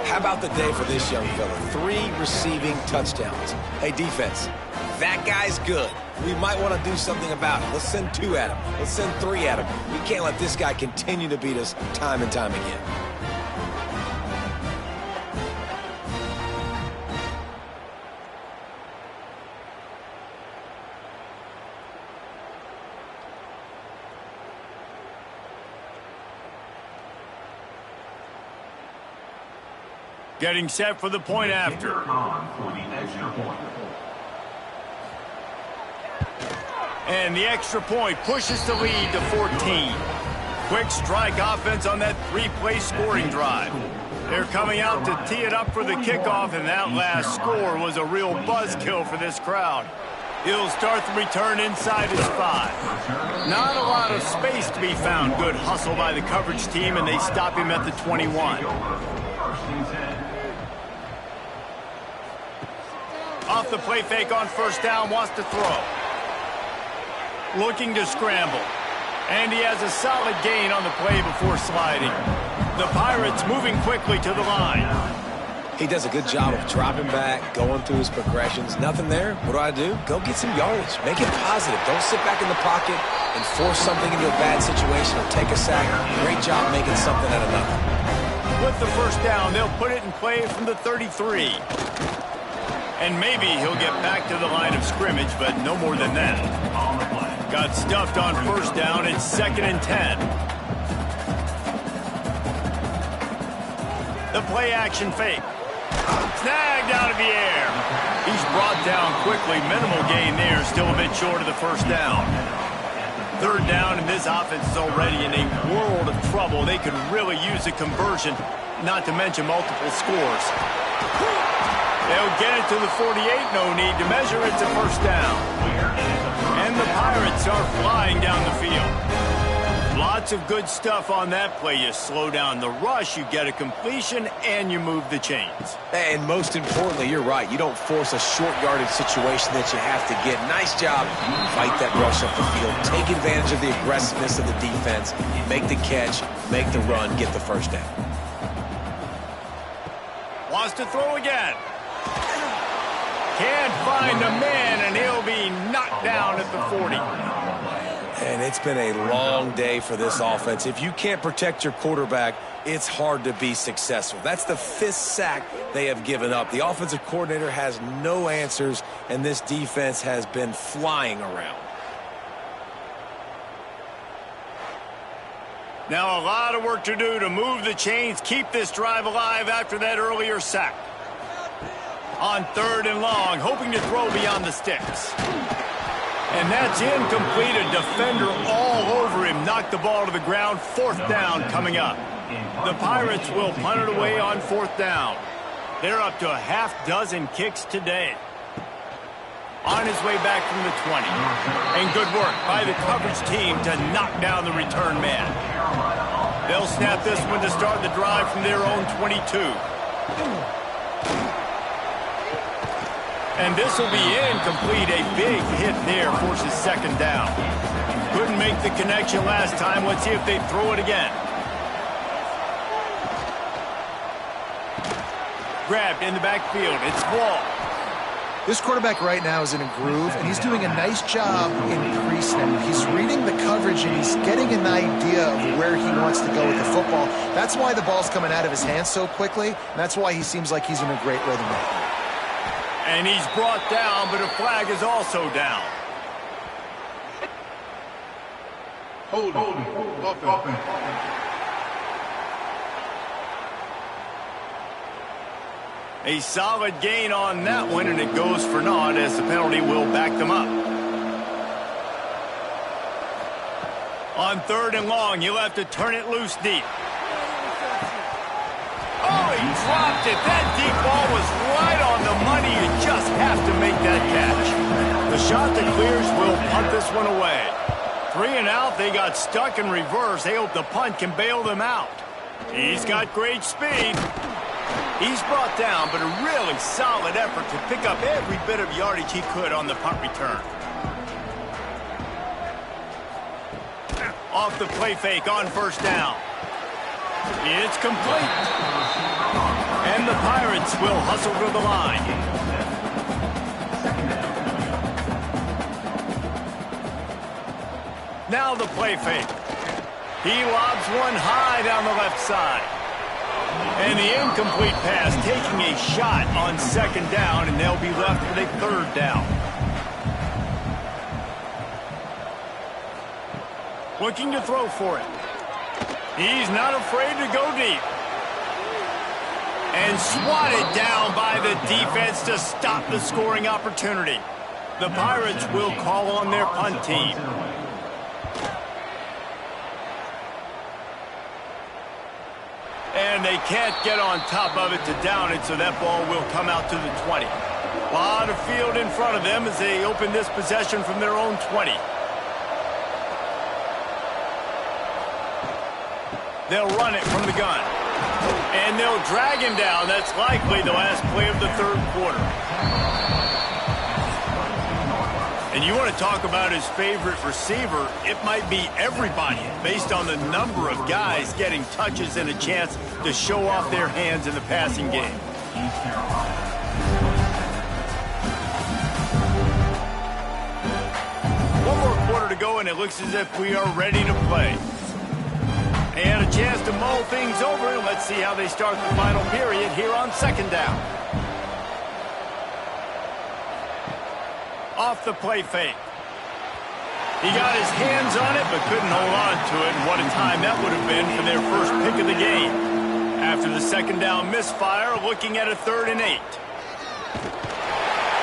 How about the day for this young fella? 3 receiving touchdowns. Hey, defense, that guy's good. We might want to do something about it. Let's send 2 at him. Let's send 3 at him. We can't let this guy continue to beat us time and time again. Getting set for the point after. And the extra point pushes the lead to 14. Quick strike offense on that 3-play scoring drive. They're coming out to tee it up for the kickoff, and that last score was a real buzzkill for this crowd. He'll start the return inside his 5. Not a lot of space to be found. Good hustle by the coverage team, and they stop him at the 21. Off the play fake on 1st down, wants to throw. Looking to scramble. And he has a solid gain on the play before sliding. The Pirates moving quickly to the line. He does a good job of dropping back, going through his progressions. Nothing there. What do? Go get some yardage. Make it positive. Don't sit back in the pocket and force something into a bad situation or take a sack. Great job making something out of nothing. With the 1st down, they'll put it in play from the 33. And maybe he'll get back to the line of scrimmage, but no more than that. Got stuffed on 1st down. It's 2nd and 10. The play action fake. Snagged out of the air. He's brought down quickly. Minimal gain there. Still a bit short of the 1st down. 3rd down, and this offense is already in a world of trouble. They could really use a conversion, not to mention multiple scores. They'll get it to the 48. No need to measure. It's a 1st down. And the Pirates are flying down the field. Lots of good stuff on that play. You slow down the rush, you get a completion, and you move the chains. And most importantly, you're right. You don't force a short yardage situation that you have to get. Nice job. Fight that rush up the field. Take advantage of the aggressiveness of the defense. Make the catch, make the run, get the 1st down. Toss to throw again. Can't find the man, and he'll be knocked down at the 40. And it's been a long day for this offense. If you can't protect your quarterback, it's hard to be successful. That's the 5th sack they have given up. The offensive coordinator has no answers, and this defense has been flying around. Now a lot of work to do to move the chains, keep this drive alive after that earlier sack. On 3rd and long, hoping to throw beyond the sticks. And that's incomplete. A defender all over him. Knocked the ball to the ground. 4th down coming up. The Pirates will punt it away on 4th down. They're up to a half-dozen kicks today. On his way back from the 20. And good work by the coverage team to knock down the return man. They'll snap this one to start the drive from their own 22. And this will be incomplete. A big hit there forces 2nd down. Couldn't make the connection last time. Let's see if they throw it again. Grabbed in the backfield. It's Wall. This quarterback right now is in a groove, and he's doing a nice job increasing him. He's reading the coverage, and he's getting an idea of where he wants to go with the football. That's why the ball's coming out of his hands so quickly, and that's why he seems like he's in a great rhythm right now. And he's brought down, but a flag is also down. Hold offense. A solid gain on that one, and it goes for naught as the penalty will back them up. On 3rd and long, you'll have to turn it loose deep. Oh, he dropped it. That deep ball was right on the money. You just have to make that catch. The shot that clears will punt this one away. 3 and out, they got stuck in reverse. They hope the punt can bail them out. He's got great speed. He's brought down, but a really solid effort to pick up every bit of yardage he could on the punt return. Off the play fake on 1st down. It's complete. And the Pirates will hustle to the line. Now the play fake. He lobs one high down the left side. And the incomplete pass taking a shot on 2nd down, and they'll be left with a 3rd down. Looking to throw for it. He's not afraid to go deep. And swatted down by the defense to stop the scoring opportunity. The Pirates will call on their punt team. And they can't get on top of it to down it, so that ball will come out to the 20. A lot of field in front of them as they open this possession from their own 20. They'll run it from the gun. And they'll drag him down. That's likely the last play of the 3rd quarter. And you want to talk about his favorite receiver, it might be everybody based on the number of guys getting touches and a chance to show off their hands in the passing game. One more quarter to go, and it looks as if we are ready to play. And a chance to mull things over. Let's see how they start the final period here on 2nd down. Off the play fake. He got his hands on it, but couldn't hold on to it. And what a time that would have been for their first pick of the game. After the 2nd down misfire, looking at a 3rd and 8.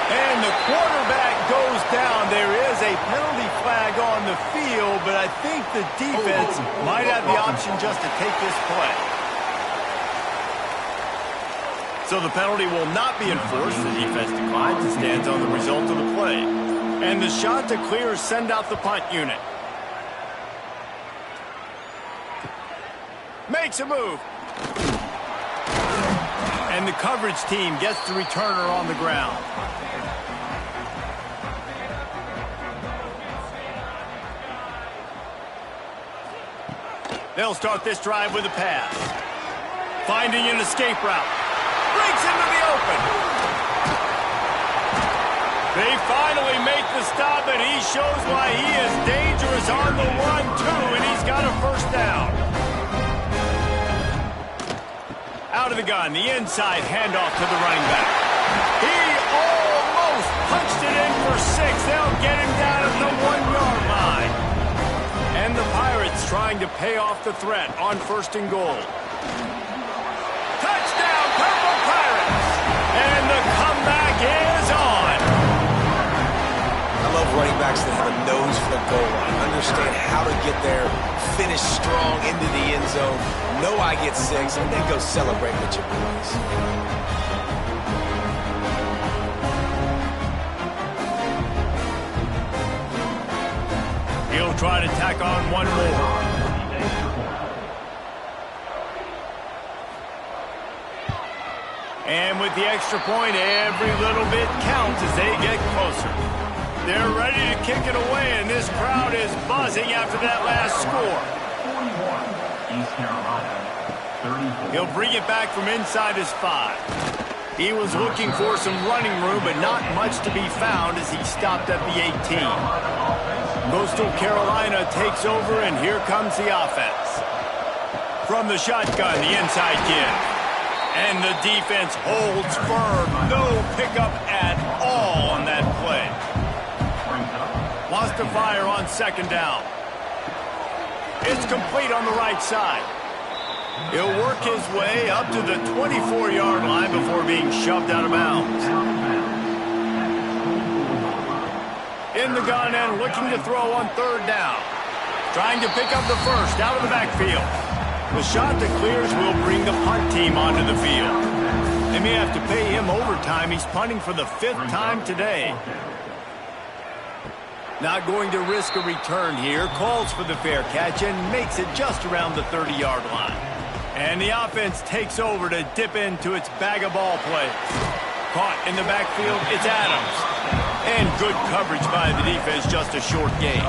And the quarterback goes down. There is a penalty flag on the field, but I think the defense might have the option just to take this play. So the penalty will not be enforced. The defense declines and stands on the result of the play. And the shot to clear send out the punt unit. Makes a move. And the coverage team gets the returner on the ground. They'll start this drive with a pass. Finding an escape route. breaks into the open. They finally make the stop, and he shows why he is dangerous on the run, too, and he's got a first down. Out of the gun, the inside handoff to the running back. He almost punched it in for 6. They'll get him down at the 1-yard line. And the Pirates trying to pay off the threat on 1st and goal. Touchdown, Purple Pirates! And the comeback is on. I love running backs that have a nose for the goal line. Understand how to get there, finish strong into the end zone, know I get 6, and then go celebrate with your boys. He'll try to tack on one more. And with the extra point, every little bit counts as they get closer. They're ready to kick it away, and this crowd is buzzing after that last score. He'll bring it back from inside his 5. He was looking for some running room, but not much to be found as he stopped at the 18. Coastal Carolina takes over, and here comes the offense. From the shotgun, the inside give. And the defense holds firm. No pickup at all on that play. Lost to fire on 2nd down. It's complete on the right side. He'll work his way up to the 24-yard line before being shoved out of bounds. In the gun and looking to throw on 3rd down. Trying to pick up the first out of the backfield. The shot that clears will bring the punt team onto the field. They may have to pay him overtime. He's punting for the 5th time today. Not going to risk a return here. Calls for the fair catch and makes it just around the 30-yard line. And the offense takes over to dip into its bag of ball plays. Caught in the backfield, it's Adams. And good coverage by the defense, just a short gain.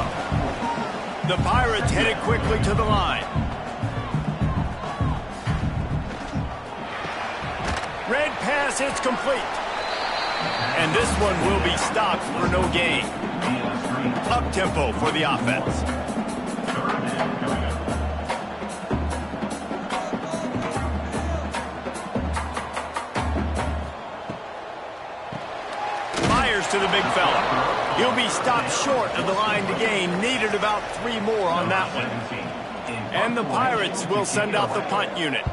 The Pirates headed quickly to the line. Red pass, it's complete. And this one will be stopped for no gain. Up-tempo for the offense. Fires to the big fella. He'll be stopped short of the line to gain. Needed about 3 more on that one. And the Pirates will send out the punt unit.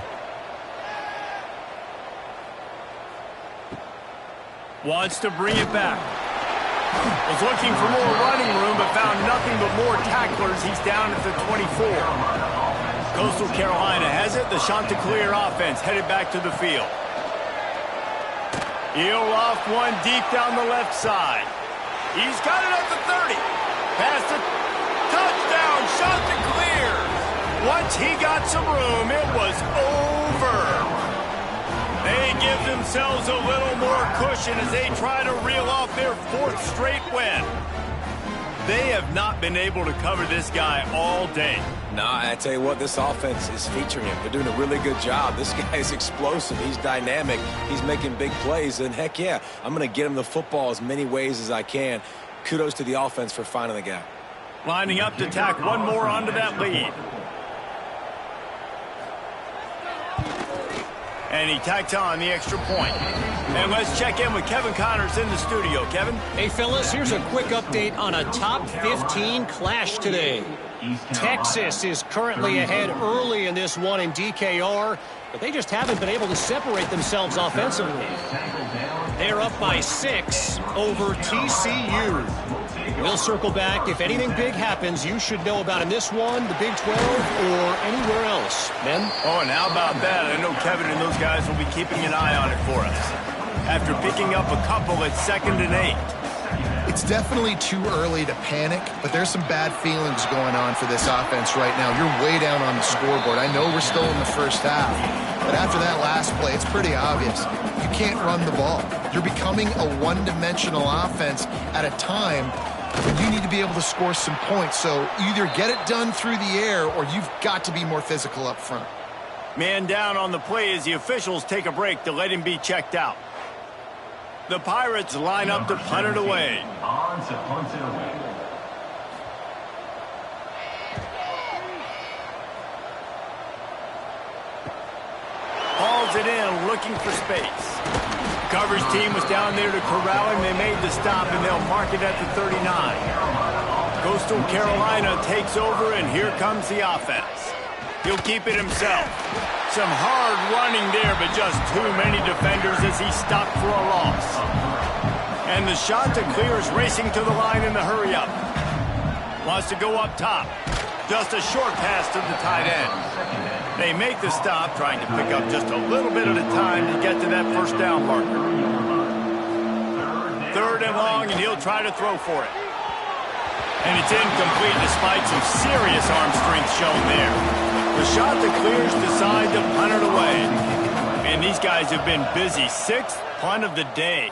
Wants to bring it back. Was looking for more running room, but found nothing but more tacklers. He's down at the 24. Coastal Carolina has it. The Chanticleer offense headed back to the field. He'll off one deep down the left side. He's got it at the 30. Past it. Touchdown, Chanticleer. Once he got some room, it was over. They give themselves a little more cushion as they try to reel off their 4th straight win. They have not been able to cover this guy all day. Nah, I tell you what, this offense is featuring him. They're doing a really good job. This guy is explosive. He's dynamic. He's making big plays. And heck yeah, I'm going to get him the football as many ways as I can. Kudos to the offense for finding the gap. Lining up to tack one more onto that lead. And he tacks on the extra point. And let's check in with Kevin Connors in the studio. Kevin? Hey, fellas, here's a quick update on a top 15 clash today. Texas is currently ahead early in this one in DKR, but they just haven't been able to separate themselves offensively. They're up by 6 over TCU. We'll circle back. If anything big happens, you should know about in this one, the Big 12, or anywhere else. Ben? Oh, and how about that? I know Kevin and those guys will be keeping an eye on it for us. After picking up a couple at 2nd and 8. It's definitely too early to panic, but there's some bad feelings going on for this offense right now. You're way down on the scoreboard. I know we're still in the first half, but after that last play, it's pretty obvious. You can't run the ball. You're becoming a one-dimensional offense at a time when you need to be able to score some points. So either get it done through the air or you've got to be more physical up front. Man down on the play as the officials take a break to let him be checked out. The Pirates line up to punt it away. On to punt it away. Hauls it in, looking for space. The coverage team was down there to corral him. They made the stop, and they'll mark it at the 39. Coastal Carolina takes over, and here comes the offense. He'll keep it himself. Some hard running there, but just too many defenders as he stopped for a loss. And the shot to clear is racing to the line in the hurry-up. Wants to go up top. Just a short pass to the tight end. They make the stop, trying to pick up just a little bit at a time to get to that first down marker. 3rd and long, and he'll try to throw for it. And it's incomplete despite some serious arm strength shown there. The shot that clears decide to punt it away. Man, these guys have been busy. 6th punt of the day.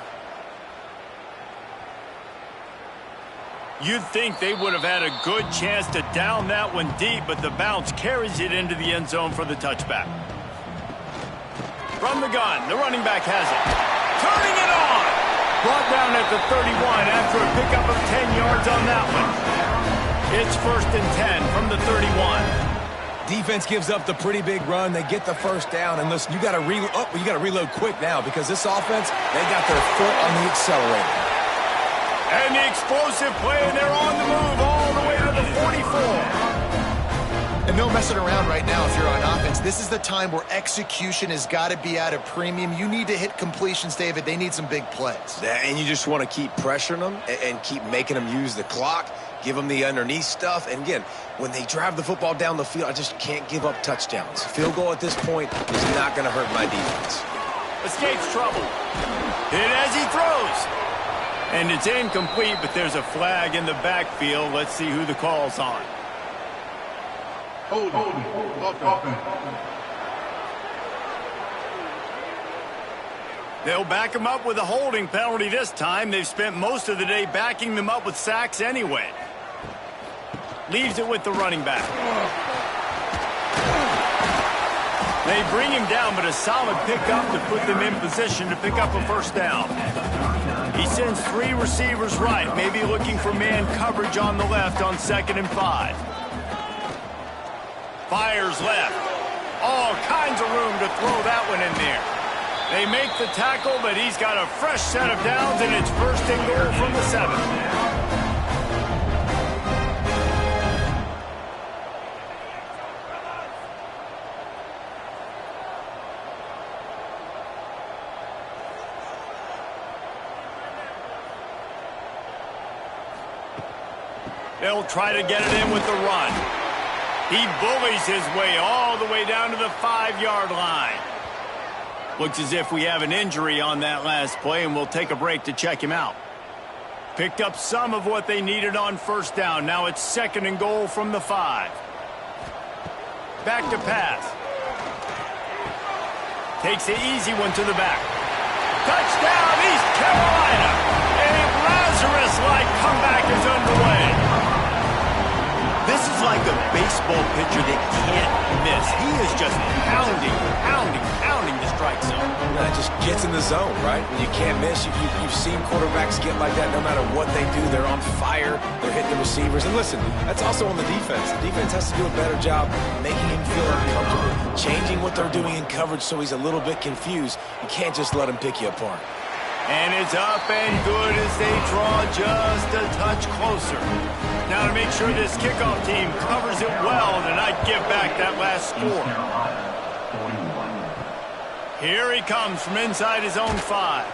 You'd think they would have had a good chance to down that one deep, but the bounce carries it into the end zone for the touchback. From the gun, the running back has it. Turning it on! Brought down at the 31 after a pickup of 10 yards on that one. It's 1st and 10 from the 31. Defense gives up the pretty big run. They get the first down. And listen, you got to reload quick now because this offense, they got their foot on the accelerator. And the explosive play, and they're on the move all the way to the 44. And no messing around right now if you're on offense. This is the time where execution has got to be at a premium. You need to hit completions, David. They need some big plays. And you just want to keep pressuring them and keep making them use the clock, give them the underneath stuff. And again, when they drive the football down the field, I just can't give up touchdowns. Field goal at this point is not going to hurt my defense. Escapes trouble. Hit as he throws. And it's incomplete, but there's a flag in the backfield. Let's see who the call's on. Hold offense. They'll back him up with a holding penalty this time. They've spent most of the day backing them up with sacks anyway. Leaves it with the running back. They bring him down, but a solid pickup to put them in position to pick up a first down. He sends 3 receivers right, maybe looking for man coverage on the left on 2nd and 5. Fires left. All kinds of room to throw that one in there. They make the tackle, but he's got a fresh set of downs, and it's 1st and goal from the 7. They'll try to get it in with the run. He bullies his way all the way down to the 5-yard line. Looks as if we have an injury on that last play, and we'll take a break to check him out. Picked up some of what they needed on first down. Now it's 2nd and goal from the 5. Back to pass. Takes the easy one to the back. Touchdown, East Carolina! A Lazarus-like comeback is underway. This is like a baseball pitcher that can't miss. He is just pounding the strike zone. That just gets in the zone, right? When you can't miss, you've seen quarterbacks get like that no matter what they do. They're on fire. They're hitting the receivers. And listen, that's also on the defense. The defense has to do a better job making him feel uncomfortable, changing what they're doing in coverage so he's a little bit confused. You can't just let him pick you apart. And it's up and good as they draw just a touch closer. Now to make sure this kickoff team covers it well to not give back that last score. Here he comes from inside his own 5.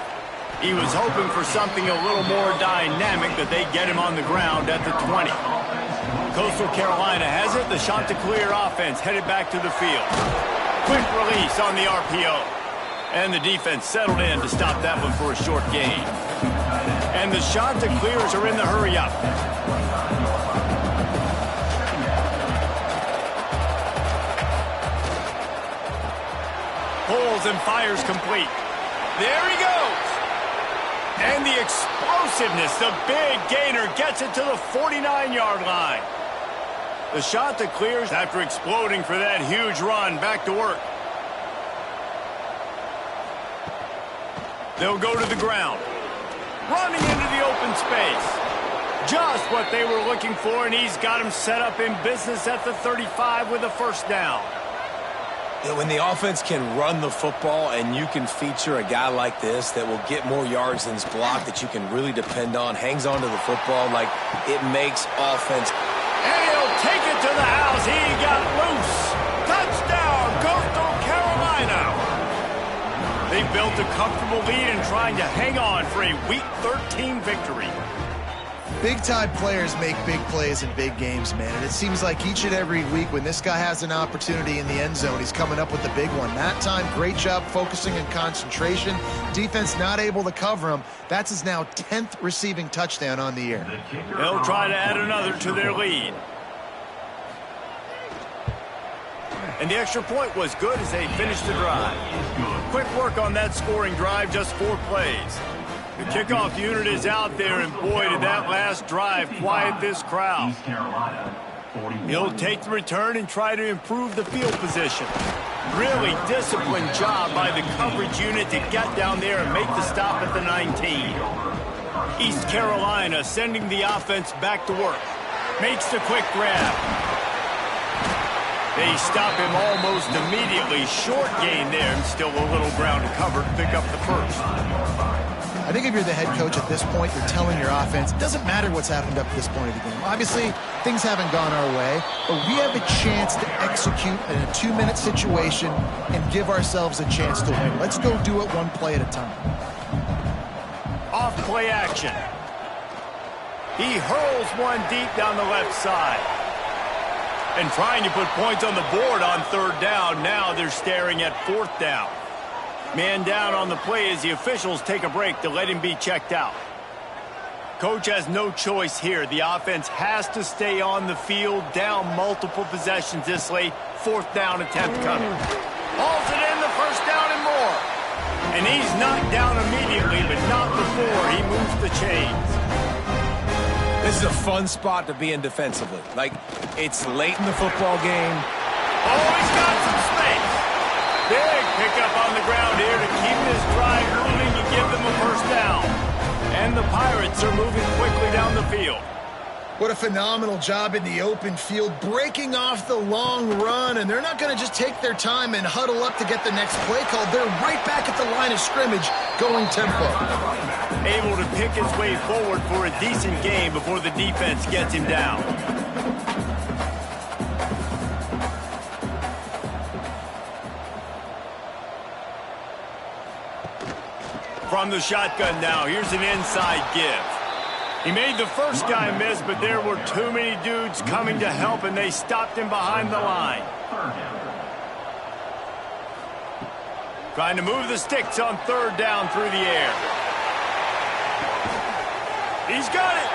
He was hoping for something a little more dynamic, but they get him on the ground at the 20. Coastal Carolina has it. The shot to clear offense headed back to the field. Quick release on the RPO. And the defense settled in to stop that one for a short gain. And the shot to clears are in the hurry-up. Pulls and fires complete. There he goes. And the explosiveness, the big gainer gets it to the 49-yard line. The shot to clears after exploding for that huge run. Back to work. They'll go to the ground. Running into the open space. Just what they were looking for, and he's got him set up in business at the 35 with a first down. When the offense can run the football and you can feature a guy like this that will get more yards than his block that you can really depend on, hangs on to the football, like it makes offense. And he'll take it to the house. He got loose. Touchdown, Coastal Carolina. They built a comfortable lead and trying to hang on for a Week 13 victory. Big-time players make big plays in big games, man. And it seems like each and every week when this guy has an opportunity in the end zone, he's coming up with the big one. That time, great job focusing and concentration. Defense not able to cover him. That's his now 10th receiving touchdown on the year. They'll try to add another to their lead. And the extra point was good as they finished the drive. Quick work on that scoring drive, just 4 plays. The kickoff unit is out there, and boy, did that last drive quiet this crowd. He'll take the return and try to improve the field position. Really disciplined job by the coverage unit to get down there and make the stop at the 19. East Carolina sending the offense back to work. Makes the quick grab. They stop him almost immediately. Short gain there, and still a little ground to cover to pick up the first. I think if you're the head coach at this point, you're telling your offense, it doesn't matter what's happened up to this point of the game. Obviously, things haven't gone our way, but we have a chance to execute in a 2-minute situation and give ourselves a chance to win. Let's go do it one play at a time. Off play action. He hurls one deep down the left side. And trying to put points on the board on 3rd down. Now they're staring at 4th down. Man down on the play as the officials take a break to let him be checked out. Coach has no choice here. The offense has to stay on the field, down multiple possessions this late. 4th down attempt coming. Hauls it in, the first down and more. And he's knocked down immediately, but not before he moves the chains. This is a fun spot to be in defensively. Like, it's late in the football game. Oh, he's got some space. Big pickup on the ground here to keep this drive moving and give them a first down. And the Pirates are moving quickly down the field. What a phenomenal job in the open field, breaking off the long run, and they're not going to just take their time and huddle up to get the next play called. They're right back at the line of scrimmage, going tempo. Able to pick his way forward for a decent game before the defense gets him down. From the shotgun now, here's an inside give. He made the first guy miss, but there were too many dudes coming to help, and they stopped him behind the line. Trying to move the sticks on 3rd down through the air. He's got it.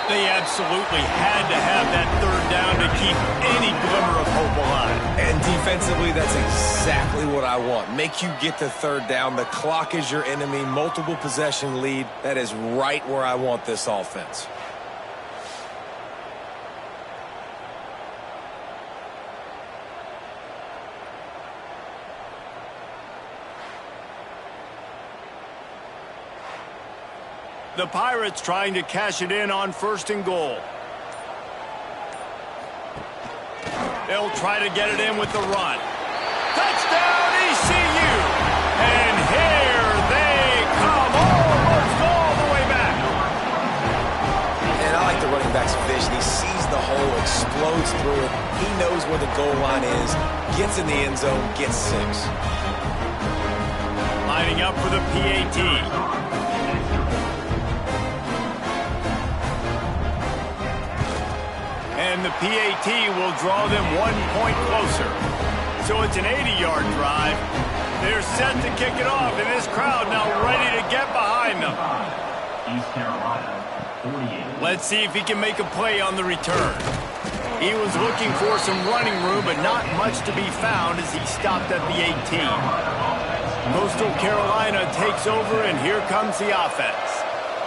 They absolutely had to have that 3rd down to keep any glimmer of hope alive. And defensively, that's exactly what I want. Make you get the 3rd down. The clock is your enemy. Multiple possession lead. That is right where I want this offense. The Pirates trying to cash it in on 1st and goal. They'll try to get it in with the run. Touchdown, ECU! And here they come, almost all the way back. And I like the running back's vision. He sees the hole, explodes through it. He knows where the goal line is, gets in the end zone, gets 6. Lining up for the PAT. And the PAT will draw them 1 point closer. So it's an 80-yard drive. They're set to kick it off, and this crowd now ready to get behind them. East Carolina, 48. Let's see if he can make a play on the return. He was looking for some running room, but not much to be found as he stopped at the 18. Coastal Carolina takes over, and here comes the offense.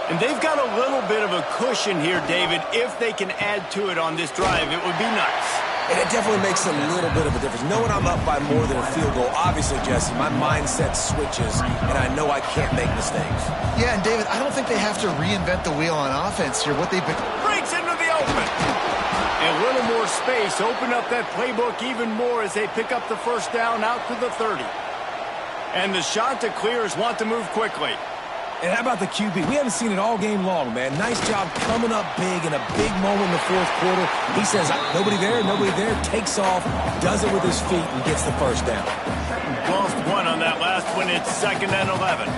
And they've got a little bit of a cushion here, David. If they can add to it on this drive, it would be nice. And it definitely makes a little bit of a difference. Knowing I'm up by more than a field goal, obviously, Jesse, my mindset switches, and I know I can't make mistakes. Yeah, and David, I don't think they have to reinvent the wheel on offense here. What they've been... Breaks into the open. A little more space. Open up that playbook even more as they pick up the first down out to the 30. And the shot to clears want to move quickly. And how about the QB? We haven't seen it all game long, man. Nice job coming up big in a big moment in the fourth quarter. He says, nobody there, takes off, does it with his feet, and gets the first down. Lost one on that last one. It's 2nd and 11.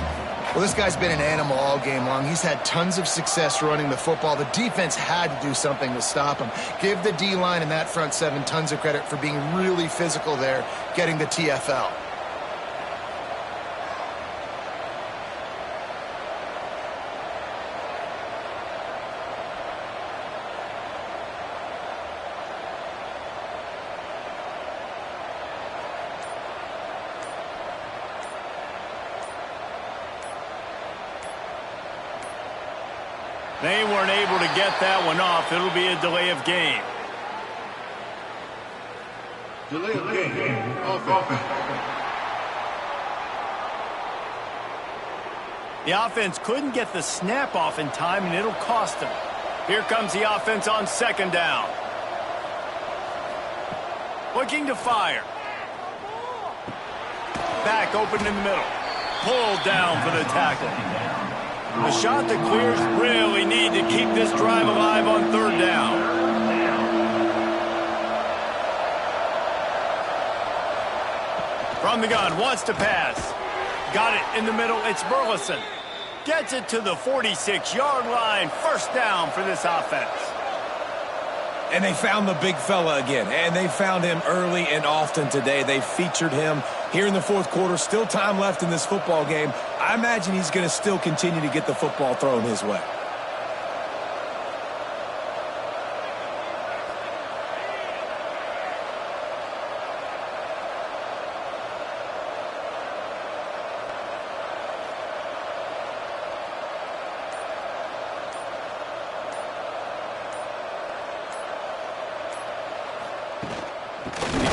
Well, this guy's been an animal all game long. He's had tons of success running the football. The defense had to do something to stop him. Give the D-line and that front seven tons of credit for being really physical there, getting the TFL. They weren't able to get that one off. It'll be a delay of game. Delay of game. Offense. The offense couldn't get the snap off in time, and it'll cost them. Here comes the offense on 2nd down. Looking to fire. Back open in the middle. Pulled down for the tackle. The shot that clears really need to keep this drive alive on 3rd down. From the gun, wants to pass. Got it in the middle, it's Burleson. Gets it to the 46-yard line. 1st down for this offense. And they found the big fella again, and they found him early and often today. They featured him here in the fourth quarter. Still time left in this football game. I imagine he's going to still continue to get the football thrown his way.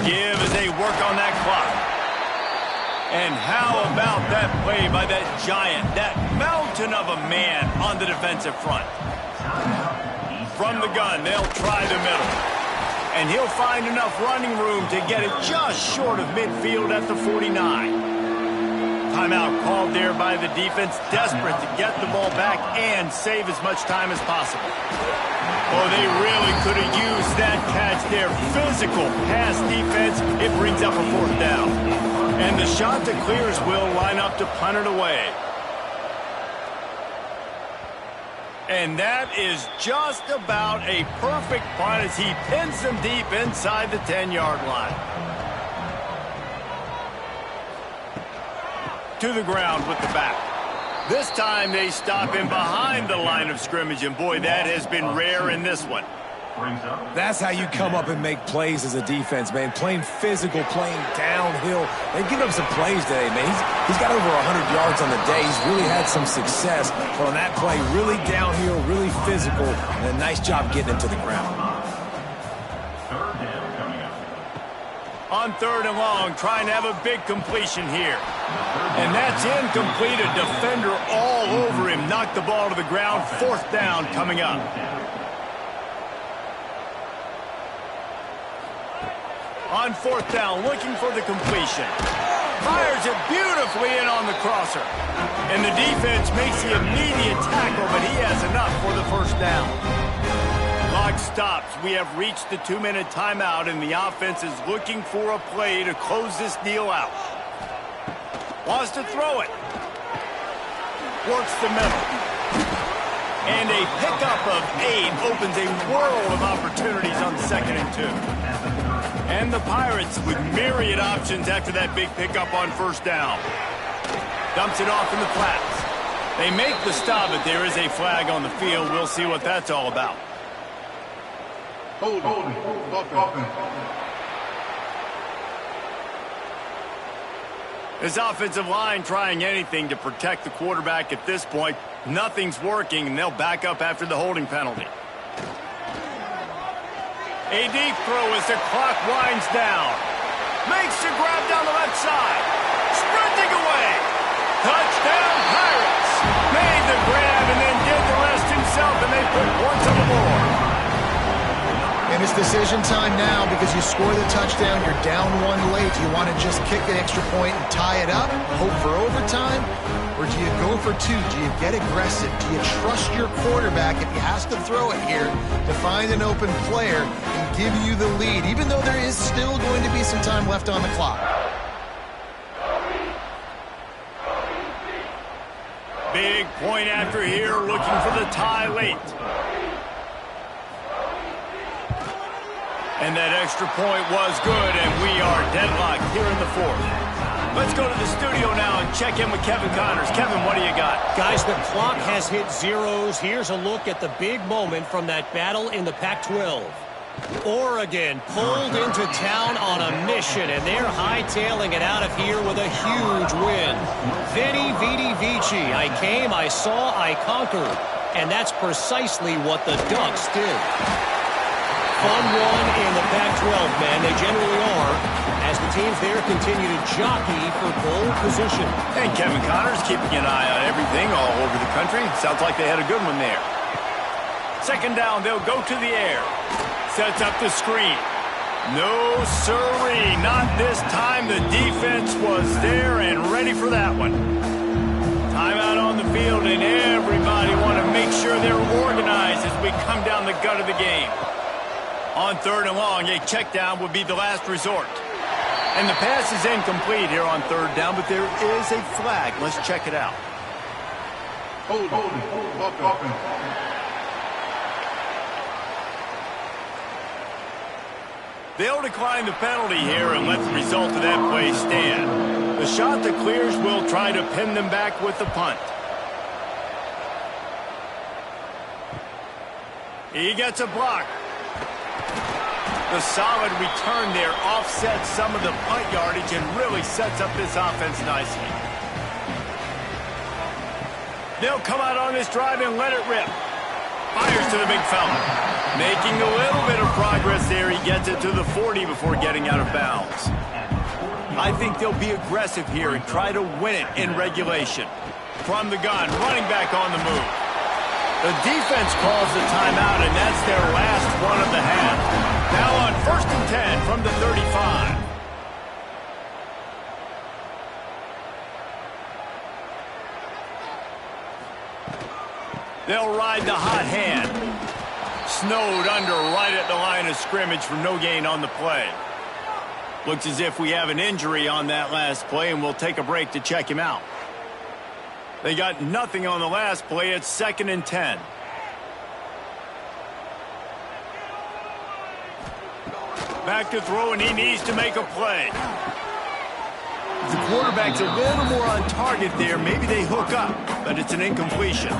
Give as they work on that clock. And how about that play by that giant, that mountain of a man on the defensive front? From the gun, they'll try the middle. And he'll find enough running room to get it just short of midfield at the 49. Timeout called there by the defense, desperate to get the ball back and save as much time as possible. Oh, they really could have used that catch there. Physical pass defense. It brings up a 4th down. And the shot that clears will line up to punt it away. And that is just about a perfect punt as he pins them deep inside the 10-yard line. To the ground with the back. This time they stop him behind the line of scrimmage, and boy, that has been rare in this one. That's how you come up and make plays as a defense, man. Playing physical, playing downhill. They've given up some plays today, man. He's got over 100 yards on the day. He's really had some success. But on that play, really downhill, really physical, and a nice job getting him to the ground. On 3rd and long, trying to have a big completion here. And that's incomplete. A defender all over him. Knocked the ball to the ground. 4th down coming up. On 4th down, looking for the completion. Fires it beautifully in on the crosser. And the defense makes the immediate tackle, but he has enough for the 1st down. Clock stops. We have reached the 2-minute timeout, and the offense is looking for a play to close this deal out. Wants to throw it. Works the middle. And a pickup of 8 opens a world of opportunities on 2nd and 2. And the Pirates with myriad options after that big pickup on 1st down. Dumps it off in the flats. They make the stop, but there is a flag on the field. We'll see what that's all about. Holding. Offense. This offensive line trying anything to protect the quarterback at this point. Nothing's working, and they'll back up after the holding penalty. A deep throw as the clock winds down. Makes the grab down the left side. Sprinting away. Touchdown Pirates. Made the grab and then did the rest himself, and they put points on the board. And it's decision time now because you score the touchdown, you're down one late. Do you want to just kick an extra point and tie it up, hope for overtime? Or do you go for two? Do you get aggressive? Do you trust your quarterback if he has to throw it here to find an open player and give you the lead, even though there is still going to be some time left on the clock? Big point after here, looking for the tie late. And that extra point was good, and we are deadlocked here in the fourth. Let's go to the studio now and check in with Kevin Connors. Kevin, what do you got? Guys, the clock has hit zeros. Here's a look at the big moment from that battle in the Pac-12. Oregon pulled into town on a mission, and they're hightailing it out of here with a huge win. Veni, vidi, vici. I came, I saw, I conquered. And that's precisely what the Ducks did. Fun one in the Pac-12, man. They generally are, as the teams there continue to jockey for pole position. And Kevin Connors keeping an eye on everything all over the country. Sounds like they had a good one there. Second down, they'll go to the air. Sets up the screen. No siree, not this time. The defense was there and ready for that one. Timeout on the field, and everybody want to make sure they're organized as we come down the gut of the game. On third and long, a check down would be the last resort. And the pass is incomplete here on third down, but there is a flag. Let's check it out. Hold. Offense. They'll decline the penalty here and let the result of that play stand. The shot that clears will try to pin them back with the punt. He gets a block. The solid return there offsets some of the punt yardage and really sets up this offense nicely. They'll come out on this drive and let it rip. Fires to the big fella. Making a little bit of progress there. He gets it to the 40 before getting out of bounds. I think they'll be aggressive here and try to win it in regulation. From the gun, running back on the move. The defense calls the timeout, and that's their last one of the half. Now on 1st and 10 from the 35. They'll ride the hot hand. Snowed under right at the line of scrimmage for no gain on the play. Looks as if we have an injury on that last play, and we'll take a break to check him out. They got nothing on the last play. It's 2nd and 10. Back to throw, and he needs to make a play. The quarterback's a little more on target there. Maybe they hook up, but it's an incompletion.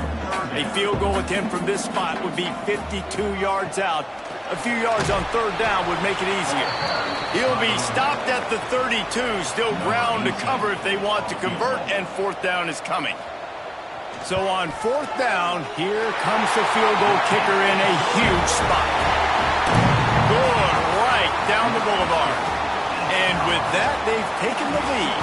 A field goal attempt from this spot would be 52 yards out. A few yards on third down would make it easier. He'll be stopped at the 32. Still ground to cover if they want to convert, and 4th down is coming. So on 4th down, here comes the field goal kicker in a huge spot. Good, right down the boulevard. And with that, they've taken the lead.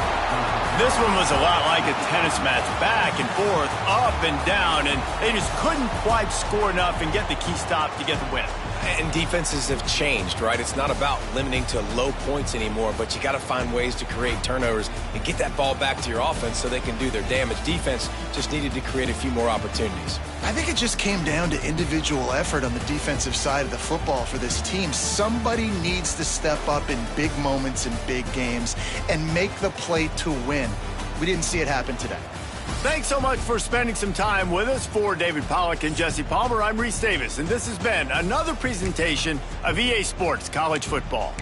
This one was a lot like a tennis match, back and forth, up and down, and they just couldn't quite score enough and get the key stop to get the win. And defenses have changed, right? It's not about limiting to low points anymore, but you got to find ways to create turnovers and get that ball back to your offense so they can do their damage. Defense just needed to create a few more opportunities. I think it just came down to individual effort on the defensive side of the football for this team. Somebody needs to step up in big moments in big games and make the play to win. We didn't see it happen today. Thanks so much for spending some time with us. For David Pollack and Jesse Palmer, I'm Reese Davis, and this has been another presentation of EA Sports College Football.